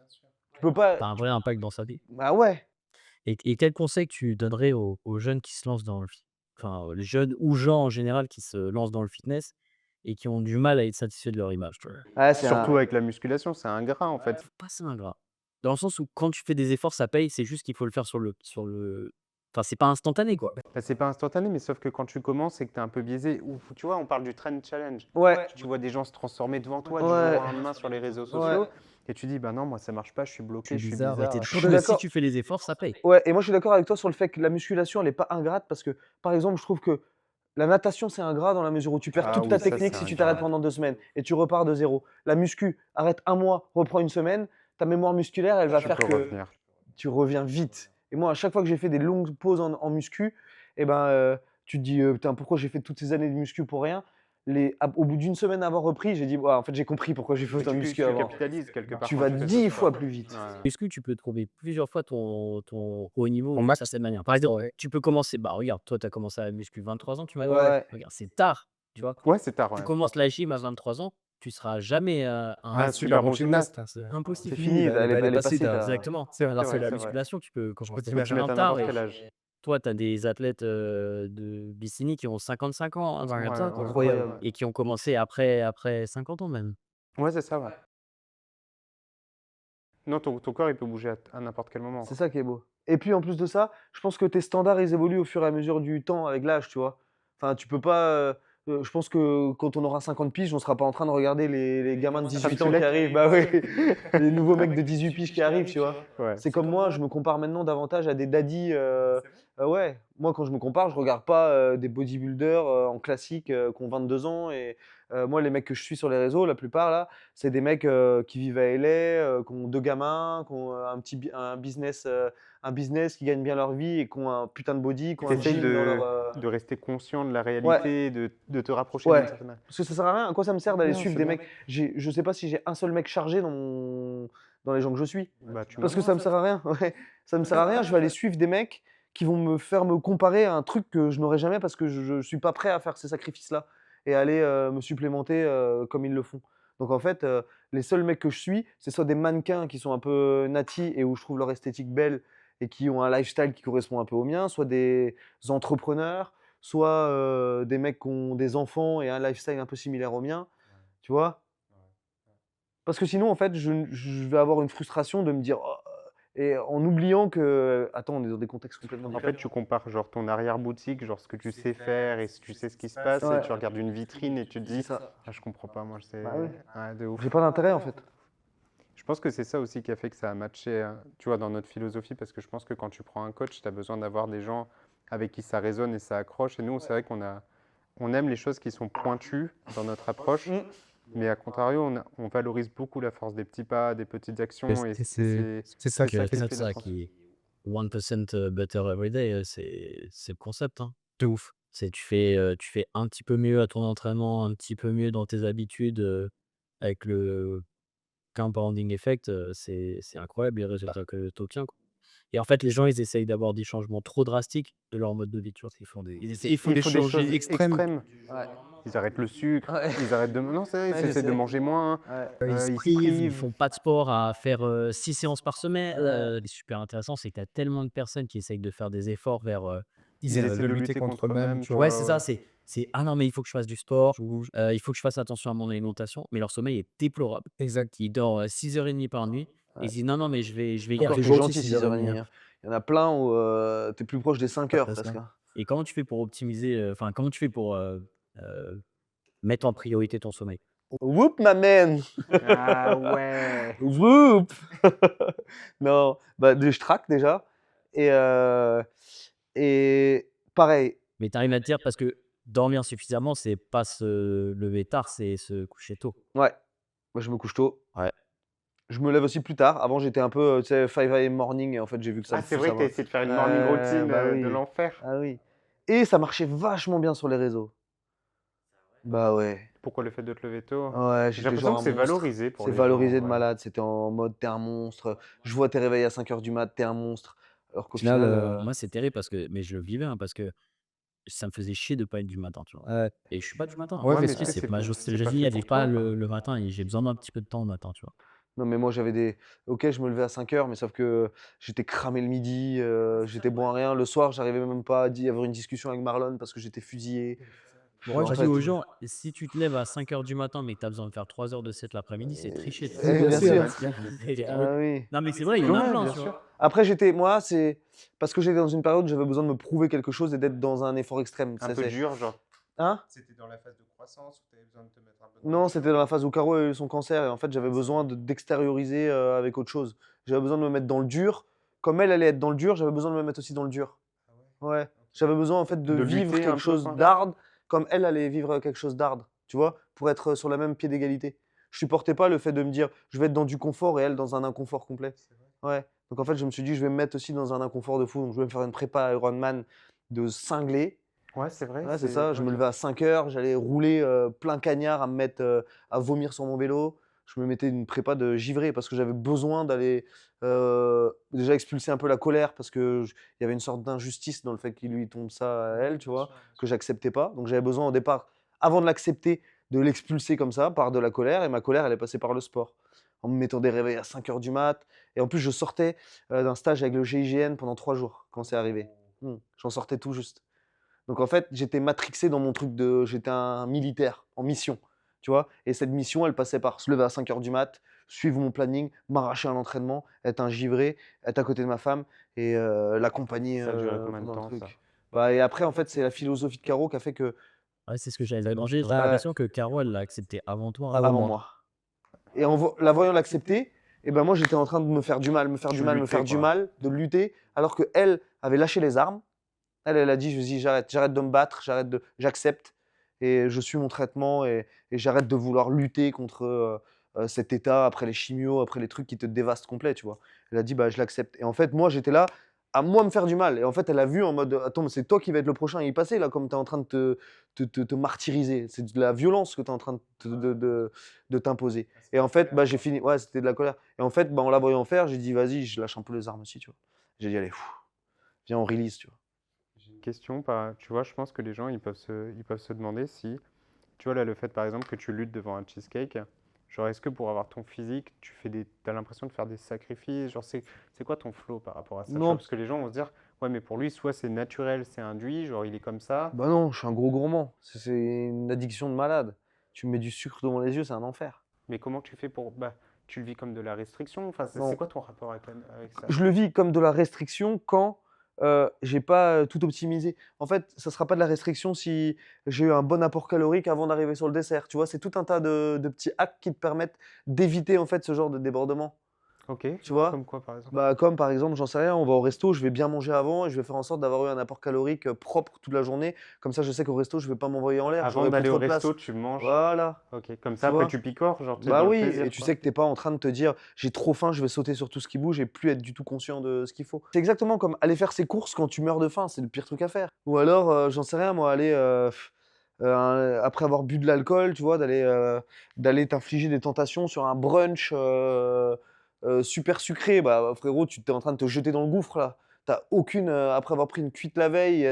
Tu peux pas. Tu as un vrai impact dans sa vie. Bah ouais. Et quel conseil tu donnerais aux jeunes qui se lancent dans le enfin, les jeunes ou gens en général qui se lancent dans le fitness et qui ont du mal à être satisfaits de leur image, tu vois? Ouais, c'est Surtout un. avec la musculation, c'est ingrat en fait. Faut pas c'est ingrat. Dans le sens où quand tu fais des efforts, ça paye, c'est juste qu'il faut le faire sur le enfin, c'est pas instantané, quoi. Bah, c'est pas instantané, mais sauf que quand tu commences et que tu es un peu biaisé, ou tu vois, on parle du trend challenge. Ouais. Tu vois des gens se transformer devant toi du Ouais. jour au lendemain sur les réseaux sociaux, et tu dis, bah non, moi ça marche pas, je suis bloqué, je suis bizarre. Ouais, tu es Je suis toujours mais si d'accord. tu fais les efforts, ça paye. Ouais, et moi je suis d'accord avec toi sur le fait que la musculation, elle est pas ingrate parce que, par exemple, je trouve que la natation, c'est ingrat dans la mesure où tu perds Ah toute oui, ta ça, technique c'est si tu ingrat. t'arrêtes pendant 2 semaines et tu repars de zéro. La muscu, arrête un mois, reprends une semaine, ta mémoire musculaire, elle va Tu faire peux que revenir. tu reviens vite. Et moi, à chaque fois que j'ai fait des longues pauses en muscu, eh ben, tu te dis, putain, pourquoi j'ai fait toutes ces années de muscu pour rien? Au bout d'une semaine avoir repris, j'ai dit, ouais, en fait, j'ai compris pourquoi j'ai fait Mais autant de muscu tu avant. capitalises quelque part Tu quand vas tu fais 10 ce fois sport. plus vite. Ouais. Est-ce que tu peux trouver plusieurs fois ton haut niveau Ton d'une max. certaine manière? Par exemple, tu peux commencer bah, regarde, toi, tu as commencé à la muscu 23 ans, tu m'as dit? Ouais. Regarde, c'est tard, tu vois? Ouais, c'est tard, Tu ouais. commences la gym à 23 ans, tu seras jamais, un Un super super bon bon gymnaste. c'est impossible. C'est fini, elle est passée. Exactement. Alors C'est que vrai, la c'est vrai. musculation, tu peux Tu commencer peux te mettre bien à tard n'importe et quel âge. toi, tu as des athlètes, de bikini qui ont 55 ans, un truc comme Ouais, ça, ouais, Incroyable. ouais. et qui ont commencé après 50 ans même. Ouais, c'est ça, ouais. Non, ton corps, il peut bouger à n'importe quel moment. C'est ça qui est beau. Et puis en plus de ça, je pense que tes standards, ils évoluent au fur et à mesure du temps avec l'âge, tu vois. Enfin, tu peux pas. Je pense que quand on aura 50 piges, on sera pas en train de regarder les gamins de 18 ans qui arrivent. Bah oui, les nouveaux mecs de 18 piges qui arrivent, tu vois. Ouais. C'est comme moi, je me compare maintenant davantage à des daddies. Ouais, moi quand je me compare, je regarde pas des bodybuilders en classique qui ont 22 ans. Et moi, les mecs que je suis sur les réseaux, la plupart là, c'est des mecs qui vivent à LA, qui ont 2 gamins, qui ont un business, qui gagnent bien leur vie et qui ont un putain de body, qui ont un T'essayes gym dans leur. de rester conscient de la réalité, de te rapprocher Ouais. d'une certaine manière. Parce que ça sert à rien. À quoi ça me sert d'aller Non, suivre c'est des bien. mecs? Je sais pas si j'ai un seul mec chargé dans les gens que je suis. Bah, tu Parce que ça me sert à rien. Ouais. Ça me sert à rien. Je vais aller suivre des mecs qui vont me faire me comparer à un truc que je n'aurais jamais parce que je suis pas prêt à faire ces sacrifices-là et aller me supplémenter comme ils le font. Donc en fait, les seuls mecs que je suis, c'est soit des mannequins qui sont un peu natis et où je trouve leur esthétique belle et qui ont un lifestyle qui correspond un peu au mien, soit des entrepreneurs, soit des mecs qui ont des enfants et un lifestyle un peu similaire au mien, tu vois? Parce que sinon, en fait, je vais avoir une frustration de me dire oh, et en oubliant que attends, on est dans des contextes complètement En différents. fait, tu compares genre ton arrière-boutique, genre ce que tu sais faire et tu sais ce qui se passe, Ouais. et tu regardes une vitrine et tu te dis, C'est ça. ah, je comprends pas, moi, c'est Bah ouais. ouais, de ouf. J'ai pas d'intérêt en fait. Je pense que c'est ça aussi qui a fait que ça a matché, tu vois, dans notre philosophie, parce que je pense que quand tu prends un coach, tu as besoin d'avoir des gens avec qui ça résonne et ça accroche. Et nous, c'est vrai on aime les choses qui sont pointues dans notre approche, mais à contrario, on valorise beaucoup la force des petits pas, des petites actions. Et C'est ça qui ça est. qui C'est fait ça la qui 1% better every day, c'est le concept, hein. De ouf. Tu fais un petit peu mieux à ton entraînement, un petit peu mieux dans tes habitudes, avec le compounding effect, c'est incroyable les résultats que tu obtiens, quoi. Et en fait, les gens, ils essayent d'avoir des changements trop drastiques de leur mode de vie, tu vois? Ils font Il des faut des changements choses extrêmes. extrêmes. Ouais. Ils arrêtent le sucre, Ouais. ils arrêtent de non, c'est vrai, Ouais, ils je essaient de sais. manger moins, Ouais. Ils se ils se privent, ils privent. font pas de sport à faire, 6 séances par semaine. Ouais. Ce qui est super intéressant, c'est que tu as tellement de personnes qui essayent de faire des efforts vers, Ils essaient de lutter contre eux-mêmes, tu ouais, vois? c'est Ouais. ça, «Ah non, mais il faut que je fasse du sport, il faut que je fasse attention à mon alimentation», mais leur sommeil est déplorable. Ils dorment, 6h30 par nuit et ils Ouais. se disent: «Non, non, mais je vais Encore garder». c'est gentil 6h30, hein. Il y en a plein où tu es plus proche des 5 heures presque, hein. Et comment tu fais pour optimiser, comment tu fais pour, mettre en priorité ton sommeil? Whoop my man! Ah ouais! Whoop! Non, bah, je traque déjà et et pareil, Mais tu arrives à te dire parce que dormir suffisamment, c'est pas se lever tard, c'est se coucher tôt. ouais, moi je me couche tôt. Ouais. Je me lève aussi plus tard. Avant j'étais un peu, tu sais, 5 AM morning et en fait j'ai vu que Ah, c'est vrai ça que tu as va. essayé de faire une morning routine, Bah de oui. l'enfer. Ah oui et ça marchait vachement bien sur les réseaux. Bah ouais. Pourquoi le fait de te lever tôt? Ouais, J'ai j'étais l'impression genre que un c'est monstre. valorisé pour C'est les gens, valorisé de ouais. malade. C'était en mode: «Tu es un monstre, je vois tes réveils à 5 heures du mat, tu es un monstre». Alors Au qu'au final, final, moi, c'est terrible parce que mais je le vivais, hein, parce que ça me faisait chier de pas être du matin, tu vois? Et je suis pas du matin. Ouais, Moi, mais tu tu sais, sais, c'est ma c'est pas vie, fait elle est pour pas toi, quoi. le matin et j'ai besoin d'un petit peu de temps le matin, tu vois? non mais moi j'avais des OK, je me levais à 5 heures, mais sauf que j'étais cramé le midi, j'étais bon à rien. Le soir, j'arrivais même pas à avoir une discussion avec Marlon parce que j'étais fusillé. Moi, En je dis fait aux gens, si tu te lèves à 5h du matin, mais que tu as besoin de faire 3 heures de 7 l'après-midi, c'est tricher, tu vois? bien sûr. Ah oui. Ah oui. Non, mais c'est vrai, il y en a Ouais, plein, bien tu sûr. vois? Après moi, c'est parce que j'étais dans une période où j'avais besoin de me prouver quelque chose et d'être dans un effort extrême. Un Ça peu c'est dur, genre. hein? C'était dans la phase de croissance où tu avais besoin de te mettre un peu dans le Non, dur? c'était dans la phase où Caro a eu son cancer et en fait, j'avais besoin d'extérioriser, avec autre chose. J'avais besoin de me mettre dans le dur. Comme elle allait être dans le dur, j'avais besoin de me mettre aussi dans le dur. Ah ouais? Ouais. OK. J'avais besoin en fait de De vivre lutter un quelque peu, chose quoi? d'hard comme elle allait vivre quelque chose d'hard, tu vois? Pour être, sur le même pied d'égalité. Je supportais pas le fait de me dire: «Je vais être dans du confort» et elle dans un inconfort complet. C'est vrai. Ouais. Donc en fait, je me suis dit: «Je vais me mettre aussi dans un inconfort de fou». Donc je vais me faire une prépa Ironman de cinglé. Ouais, c'est vrai, Ouais, c'est c'est ça. Je me OK. levais à 5 heures, j'allais rouler, plein cagnard à me mettre, à vomir sur mon vélo. Je me mettais une prépa de givré parce que j'avais besoin d'aller, déjà expulser un peu la colère parce que il y avait une sorte d'injustice dans le fait qu'il lui tombe ça à elle, tu vois? Que j'acceptais pas. Donc j'avais besoin au départ, avant de l'accepter, de l'expulser comme ça par de la colère et ma colère, elle est passée par le sport. En me mettant des réveils à 5 heures du mat et en plus je sortais, d'un stage avec le GIGN pendant 3 jours quand c'est arrivé. J'en sortais tout juste. Donc en fait, j'étais matrixé dans mon truc de j'étais un militaire en mission, tu vois? Et cette mission, elle passait par se lever à 5 heures du mat, suivre mon planning, m'arracher un entraînement, être un givré, être à côté de ma femme et l'accompagner, Ça a duré combien de pendant le temps, ça? truc. Bah et après en fait, c'est la philosophie de Caro qui a fait que Ouais, c'est ce que j'allais manger. J'ai ouais, l'impression que Caro, elle l'a accepté avant toi, hein. avant moi. Et la voyant l'accepter et ben moi j'étais en train de me faire du mal, me faire Tu du mal, me luttais, faire du quoi. mal, de lutter, alors qu'elle avait lâché les armes. Elle a dit: «Vas-y, j'arrête de me battre, j'accepte et je suis mon traitement et j'arrête de vouloir lutter contre, cet état après les chimios, après les trucs qui te dévastent complet», tu vois? Elle a dit: «Bah, je l'accepte» et en fait, moi, j'étais là à moi me faire du mal et en fait, elle a vu en mode: «Attends, mais c'est toi qui vas être le prochain à y passer là, comme tu es en train de te martyriser. C'est de la violence que tu es en train de te de t'imposer» et en fait, bah, j'ai fini ouais, c'était de la colère et en fait, bah, en la voyant faire, j'ai dit: «Vas-y, je lâche un peu les armes aussi», tu vois? J'ai dit: «Allez, viens, on release», tu vois? J'ai une question, tu vois, je pense que les gens, ils peuvent se demander si, tu vois, là, le fait, par exemple, que tu luttes devant un cheesecake, genre, est-ce que pour avoir ton physique, t'as l'impression de faire des sacrifices? Genre, c'est quoi ton flow par rapport à ça? Tu vois, Non. parce que les gens vont se dire, ouais, mais pour lui, soit c'est naturel, c'est induit, genre, il est comme ça. Bah non, je suis un gros gourmand. C'est une addiction de malade. Tu me mets du sucre devant les yeux, c'est un enfer. Mais comment tu fais pour, bah, tu le vis comme de la restriction? Enfin, c'est Non. quoi ton rapport avec ça? Je le vis comme de la restriction quand j'ai pas tout optimisé. En fait, ça sera pas de la restriction si j'ai eu un bon apport calorique avant d'arriver sur le dessert. Tu vois, c'est tout un tas de petits hacks qui te permettent d'éviter en fait ce genre de débordement. Ok. Tu vois? Comme quoi, par exemple? Bah, comme par exemple, j'en sais rien, on va au resto, je vais bien manger avant et je vais faire en sorte d'avoir eu un apport calorique, propre toute la journée. Comme ça, je sais qu'au resto, je vais pas m'envoyer en l'air, Avant j'aurai plus d'aller au trop de place. resto, tu manges. Voilà, Ok. Comme tu ça, après, vois? tu picores, genre, t'es Bah dans le oui, plaisir, et tu quoi. sais que t'es pas en train de te dire: «J'ai trop faim, je vais sauter sur tout ce qui bouge» et plus être du tout conscient de ce qu'il faut. C'est exactement comme aller faire ses courses quand tu meurs de faim, c'est le pire truc à faire. Ou alors, j'en sais rien moi, aller, après avoir bu de l'alcool, tu vois, d'aller t'infliger des tentations sur un brunch, super sucré. Bah, frérot, tu es en train de te jeter dans le gouffre là. T'as aucune, après avoir pris une cuite la veille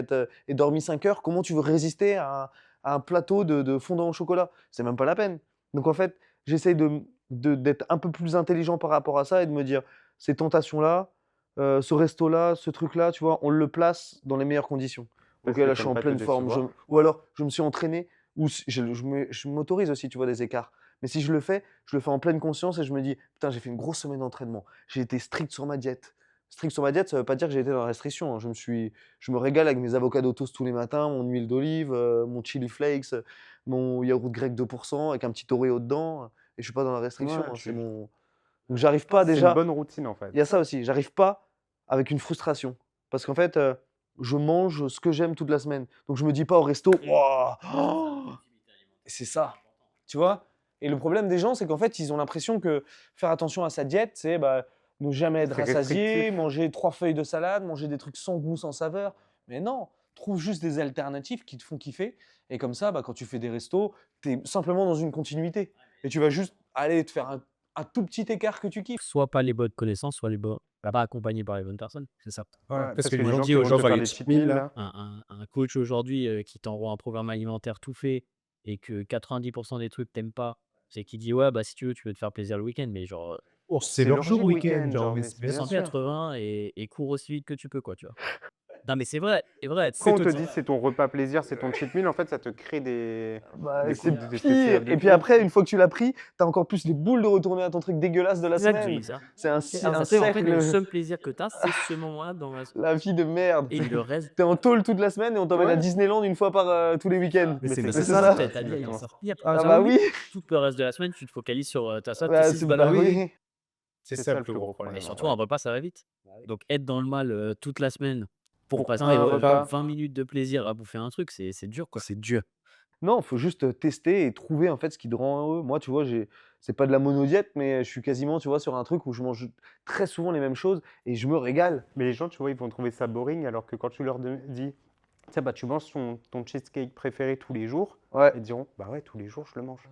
et dormi 5 heures, comment tu veux résister à un plateau de fondant au chocolat? C'est même pas la peine. Donc en fait, j'essaye d'être un peu plus intelligent par rapport à ça et de me dire: «Ces tentations-là, ce resto-là, ce truc-là, tu vois, on le place dans les meilleures conditions. OK, Parce que là, je suis t'aimes en pas te pleine forme». décevoir. Ou alors, je me suis entraîné ou je m'autorise aussi, tu vois, des écarts. Mais si je le fais en pleine conscience et je me dis: «Putain, j'ai fait une grosse semaine d'entraînement. J'ai été strict sur ma diète». Strict sur ma diète, ça veut pas dire que j'ai été dans la restriction, hein. Je me régale avec mes avocado toast tous les matins, mon huile d'olive, mon chili flakes, mon yaourt grec 2 avec un petit Oreo dedans, et je suis pas dans la restriction, Ouais, hein. tu... Donc j'arrive pas C'est une déjà, bonne routine, en fait. il y a ça aussi, j'arrive pas avec une frustration. Parce qu'en fait, je mange ce que j'aime toute la semaine. Donc je me dis pas au resto: «Wouah! Oh!» C'est ça, tu vois? Et le problème des gens, c'est qu'en fait, ils ont l'impression que faire attention à sa diète, c'est, bah, ne jamais être C'est rassasié, restrictif. manger 3 feuilles de salade, manger des trucs sans goût, sans saveur. Mais non, trouve juste des alternatives qui te font kiffer et comme ça, bah, quand tu fais des restos, tu es simplement dans une continuité et tu vas juste aller te faire un tout petit écart que tu kiffes. Soit pas les bonnes connaissances, soit pas accompagné par les bonnes personnes, c'est ça. Ouais, Parce parce que que les les gens gens Aujourd'hui, qui vont te aujourd'hui, faire des cheat meals, là. un coach aujourd'hui, qui t'envoie un programme alimentaire tout fait et que 90 des trucs tu pas, c'est qui dit: «Ouais, bah, si tu veux te faire plaisir le week-end», mais genre, Oh, c'est C'est leur leur jour jour week-end, week-end, genre, genre, mais mais c'est bien bien sûr. sûr. 180 et cours aussi vite que tu peux, quoi, tu vois? Non, mais c'est vrai, Quand on c'est te dit c'est ton repas plaisir, c'est ton cheat meal, en fait, ça te crée Bah, des c'est coups des pire. festivals de Et puis cul. après, une fois que tu l'as pris, tu as encore plus les boules de retourner à ton truc dégueulasse de la semaine. ça. C'est un C'est en fait, le cercle, seul plaisir que tu as, c'est ce moment-là dans la la vie de merde. et le reste, Tu es en tôle toute la semaine et on t'emmène à Ouais. Disneyland une fois par, tous les week-ends. Mais c'est Mais c'est c'est ça. ça. ta vie, elle est en exactement. sortie. Ah bah oui. Tout le reste de la semaine, tu te focalises sur, ta ça, tes Bah, 6 balles au resto. oui. C'est C'est ça ça le le plus plus gros gros problème, Et problème, en surtout, vrai. un repas, ça va vite. Donc être dans le mal, toute la semaine pour Pour passer un repas. 20 minutes de plaisir à bouffer un truc, c'est dur, quoi. C'est dur. Non, faut juste, tester et trouver, en fait, ce qui te rend heureux. Moi, tu vois, c'est pas de la monodiète, mais je suis quasiment, tu vois, sur un truc où je mange très souvent les mêmes choses et je me régale. Mais les gens, tu vois, ils vont trouver ça boring, alors que quand tu leur dis, tiens, bah, tu manges ton cheesecake préféré tous les jours, Ouais. ils diront, bah ouais, tous les jours, je le mange.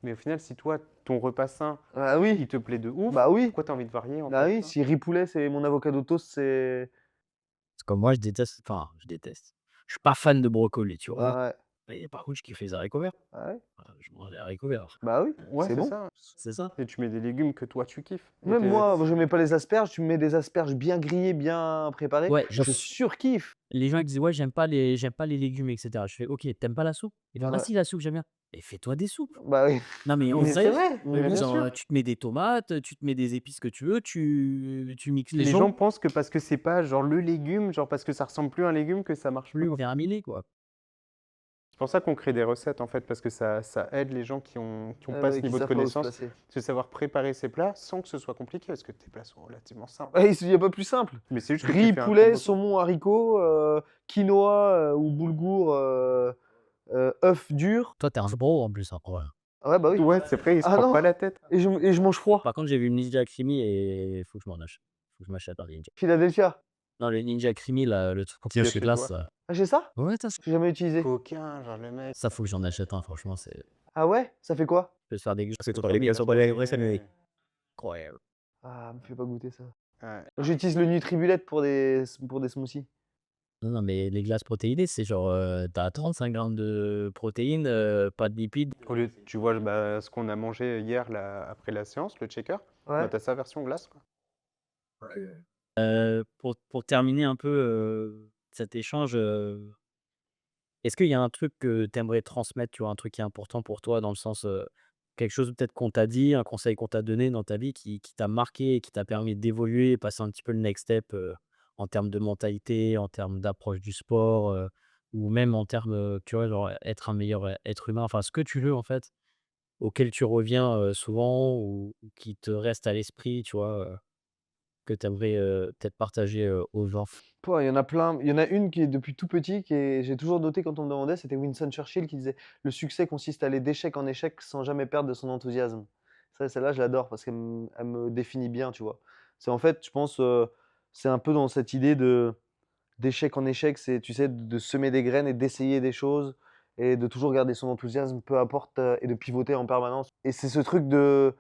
Mais au final, si toi, ton repas sain, Bah oui. il te plaît de ouf, Bah oui. pourquoi t'as envie de varier, en Bah fait, oui, tu vois? si riz poulet, c'est mon avocado toast, c'est C'est comme moi, je déteste. Je suis pas fan de brocoli, tu vois? ouais, Mais par contre, je kiffe les haricots verts. ah ouais, Je mange des haricots verts. bah oui, Ouais, c'est c'est bon. ça. C'est ça. Et tu mets des légumes que toi, tu kiffes. Et Même t'es- moi, je mets pas les asperges, tu me mets des asperges bien grillées, bien préparées, Ouais, je surkiffe. les gens qui disent: «Ouais, j'aime pas les légumes et cetera». Je fais: «OK, t'aimes pas la soupe?» Ils font: «Ah Ouais. si, la soupe, j'aime bien». Mais fais-toi des soupes. Bah oui. Non, mais en Mais c'est vrai, vrai, mais bien genre, sûr. tu te mets des tomates, tu te mets des épices que tu veux, tu mixes Les gens pensent que parce que c'est pas genre le légume, genre parce que ça ressemble plus à un légume que ça marche plus. plus faraminés, quoi. C'est pour ça qu'on crée des recettes en fait, parce que ça aide les gens qui ont Ah pas ouais, ce qui niveau de savent pas où se connaissance, placer. de savoir préparer ses plats sans que ce soit compliqué, parce que tes plats sont relativement simples. Ouais, il y a pas plus simple. Mais c'est juste que tu Riz, fais un poulet, combo. saumon, haricots, quinoa, ou boulgour, œuf dur. Toi, t'es un bro en plus, hein, ouais. Ah ouais, bah oui. Ouais, c'est vrai, il se Ah prend non, pas la tête. et je mange froid. Par contre, j'ai vu le Ninja Creamy et faut que je m'en achète. Faut que je m'achète un Ninja. Philadelphia. Non, le Ninja Creamy, là, le truc Tiens, anti chez glace, toi. Ah, j'ai ça? ouais, J'ai jamais utilisé. Coquin, genre le mec. ça, faut que j'en achète un, franchement, c'est Ah ouais? Ça fait quoi? je peux se faire des C'est Faut toi, faire les des gars, sur les vrais, ça protéines. mérite. incroyable. Ah, me fais pas goûter ça. Ouais. J'utilise le Nutribullet pour des smoothies. Non, non, mais les glaces protéinées, c'est genre, tu as 35 grammes de protéines, pas de lipides. Au lieu, tu vois bah, ce qu'on a mangé hier là, après la séance, le checker, bah, Ouais. t'as sa version glace, quoi. Pour terminer un peu, cet échange, est-ce qu'il y a un truc que tu aimerais transmettre, tu vois? Un truc qui est important pour toi dans le sens, quelque chose peut-être qu'on t'a dit, un conseil qu'on t'a donné dans ta vie qui t'a marqué et qui t'a permis d'évoluer et passer un petit peu le next step, en termes de mentalité, en termes d'approche du sport, ou même en termes, tu vois, genre être un meilleur, être humain, enfin ce que tu veux en fait. auquel tu reviens souvent ou qui te restent à l'esprit, tu vois, que tu aimerais peut-être partager aux gens? Pouah, il y en a plein. Il y en a une qui est depuis tout petit, j'ai toujours noté quand on me demandait, c'était Winston Churchill qui disait: «Le succès consiste à aller d'échec en échec sans jamais perdre de son enthousiasme». Ça, celle-là, je l'adore parce elle me définit bien, tu vois? C'est en fait, je pense, c'est un peu dans cette idée d'échec en échec, c'est, tu sais, de semer des graines et d'essayer des choses et de toujours garder son enthousiasme, peu importe, et de pivoter en permanence. Et c'est ce truc de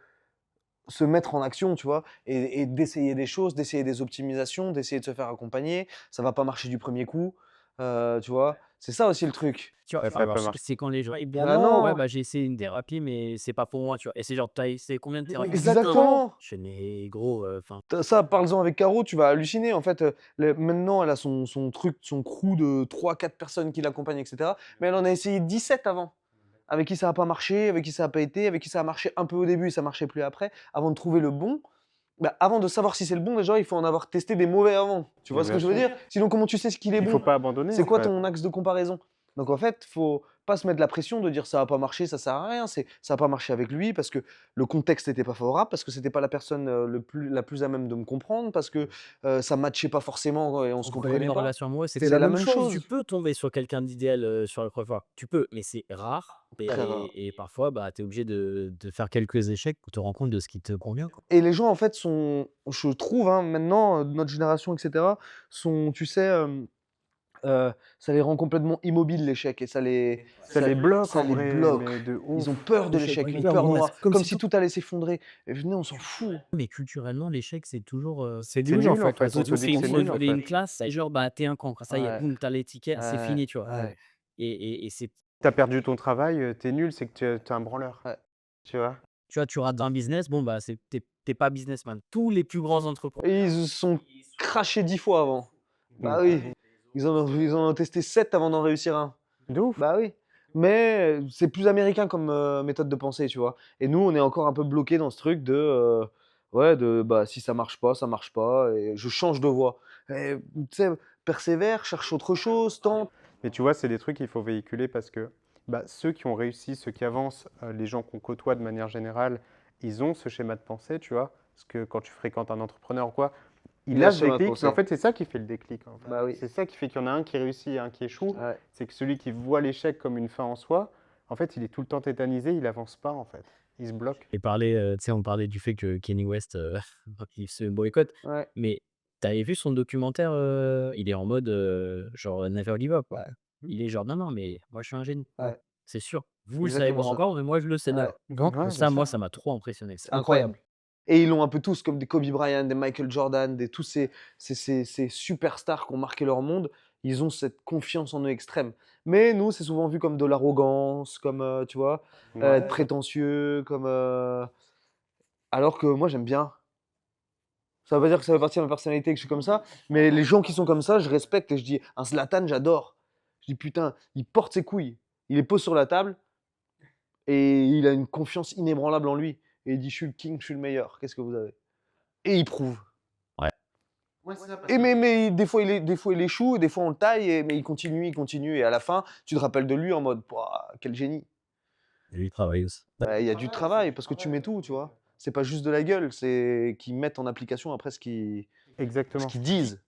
se mettre en action, tu vois? Et d'essayer des choses, d'essayer des optimisations, d'essayer de se faire accompagner. Ça va pas marcher du premier coup, tu vois? C'est ça aussi le truc. Tu vois, Ouais, ça peut c'est marcher. c'est quand les gens ils disent: Bah «Non, ouais, non! bah, j'ai essayé une thérapie, mais c'est pas pour moi», tu vois? Et c'est genre: «Tu as essayé combien de thérapies?» Exactement! Je fais: «Mais gros, enfin». Ça, parles-en avec Caro, tu vas halluciner. En fait, maintenant, elle a son truc, son crew de 3-4 personnes qui l'accompagnent, et cetera. Mais elle en a essayé 17 avant, avec qui ça a pas marché, avec qui ça a pas été, avec qui ça a marché un peu au début et ça marchait plus après. Avant de trouver le bon, bah, avant de savoir si c'est le bon, déjà, il faut en avoir testé des mauvais avant. Tu vois Mais ce bien que je veux sûr. dire? Sinon, comment tu sais ce qu'il est Il faut bon? pas abandonner, C'est en quoi fait. ton axe de comparaison? Donc en fait, faut pas se mettre la pression de dire: «Ça a pas marché, ça sert à rien». Ça a pas marché avec lui parce que le contexte était pas favorable, parce que c'était pas la personne, la plus à même de me comprendre, parce que, ça matchait pas forcément et on se En problème comprenait de pas. relation amoureuse, C'est la même tu chose. peux tomber sur quelqu'un d'idéal, sur la première fois. Tu peux, mais c'est rare Très rare. et parfois, bah, tu es obligé de faire quelques échecs pour te rendre compte de ce qui te convient, quoi. Et les gens en fait sont, je trouve, hein, maintenant, de notre génération et cetera, sont, tu sais, ça les rend complètement immobiles l'échec et Ça les bloque, ça en les vrai, bloque. mais de Ils ont ouf. peur de L'échec, l'échec, une une peur peur noire, noire, comme comme si si tout allait s'effondrer. Et venez, on s'en fout. mais culturellement, l'échec, c'est toujours, c'est C'est nul, en nul, en fait. fait. On te dit que c'est nul, en Voler une fait. classe, c'est genre, bah, tu es un cancre. Ça y est, Ouais, boum, tu as l'étiquette, c'est ouais, fini, tu vois? ouais, Et c'est T'as perdu ton travail, tu nul, c'est que tu es un branleur, ouais. tu vois? tu vois, tu rates un business, bon, bah, c'est tu es pas businessman. Tous les plus grands entrepreneurs Et ils se sont crachés 10 fois avant. Mmh. Bah oui, ils en ont testé 7 avant d'en réussir un. De ouf. Bah oui. Mais c'est plus américain comme méthode de pensée, tu vois. Et nous, on est encore un peu bloqué dans ce truc de, ouais, de bah si ça marche pas, et je change de voie. Et, tu sais, persévère, cherche autre chose, tente. Mais tu vois, c'est des trucs qu'il faut véhiculer parce que bah, ceux qui ont réussi, ceux qui avancent, les gens qu'on côtoie de manière générale, ils ont ce schéma de pensée, tu vois. Parce que quand tu fréquentes un entrepreneur ou quoi, il Il a a ce ce schéma de déclic. Mais en pensée. fait, c'est ça qui fait le déclic, en fait. Bah oui. C'est ça qui fait qu'il y en a un qui réussit et un qui échoue. Ouais. C'est que celui qui voit l'échec comme une fin en soi, en fait, il est tout le temps tétanisé, il avance pas, en fait. Il se bloque. et parlait, tu sais, on parlait du fait que Kanye West, il se boycotte, Ouais. mais tu avais vu son documentaire? Il est en mode, genre, never give up, quoi. Il est genre: «Non, non, mais moi, je suis un génie, Ouais. c'est sûr. Vous le savez Exactement pas ça. encore, mais moi, je le sais Ouais. déjà». Ouais, bien Ça, moi, sûr. ça m'a trop impressionné. C'est incroyable. Et ils l'ont un peu tous comme des Kobe Bryant, des Michael Jordan, tous ces superstars qui ont marqué leur monde. Ils ont cette confiance en eux extrême. Mais nous, c'est souvent vu comme de l'arrogance, comme, tu vois, être Ouais. prétentieux, comme, alors que moi, j'aime bien. Ça veut pas dire que ça fait partie de ma personnalité que je suis comme ça, mais les gens qui sont comme ça, je respecte et je dis, un Zlatan, j'adore. Je dis, putain, il porte ses couilles, il les pose sur la table et il a une confiance inébranlable en lui. Et il dit, je suis le king, je suis le meilleur. Qu'est-ce que vous avez? Et il prouve. Ouais. Et mais des fois il échoue, des fois on le taille, mais il continue, et à la fin, tu te rappelles de lui en mode: «Pouah, quel génie!» Et lui, il travaille aussi. Bah, il y a du travail parce que tu mets tout, tu vois? C'est pas juste de la gueule, c'est qu'ils mettent en application après ce Exactement. qu'ils disent.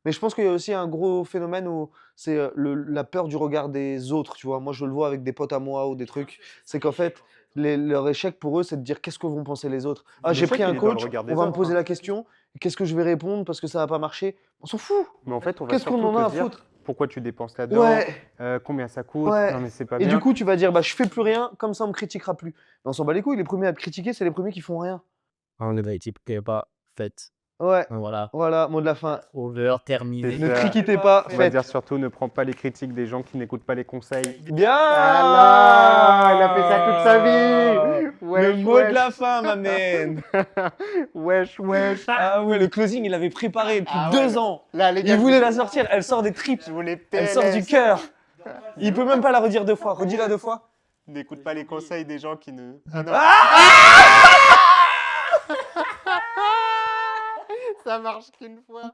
Mais je pense qu'il y a aussi un gros phénomène où c'est, la peur du regard des autres, tu vois? Moi, je le vois avec des potes à moi ou des trucs, c'est qu'en fait, leur échec pour eux, c'est de dire: «Qu'est-ce que vont penser les autres? Ah, j'ai L'échec, pris un il est dans le coach, regard on des va me autres, poser hein. la question, qu'est-ce que je vais répondre parce que ça va pas marcher?» On s'en fout! Mais en fait, on va Qu'est-ce qu'on surtout en a te à dire foutre? pourquoi tu dépenses là-dedans, Ouais, combien ça coûte, ouais. non mais c'est pas Et du bien. coup, tu vas dire: «Bah, je fais plus rien, comme ça on me critiquera plus». Mais on s'en bat les couilles, les premiers à te critiquer, c'est les premiers qui font rien. Un type qui est pas fait. Ouais, Voilà. voilà, mot de la fin. Over, terminé. C'est Ne ça. triquitez pas, On va faites. dire surtout, ne prends pas les critiques des gens qui n'écoutent pas les conseils. Bien! Ah là, il a fait ça toute sa vie. Le Wesh, mot de wesh. la fin, ma man! Wesh, wesh. Ah ouais, le closing, il l'avait préparé depuis Ah ouais, 2 ans. Là, les gars, Il voulait la sortir, elle sort des tripes, je voulais elle sort du PLS. cœur. Il peut même pas la redire 2 fois. Redis-la 2 fois. N'écoute pas les conseils des gens qui ne... Ah non. Ça marche qu'une fois.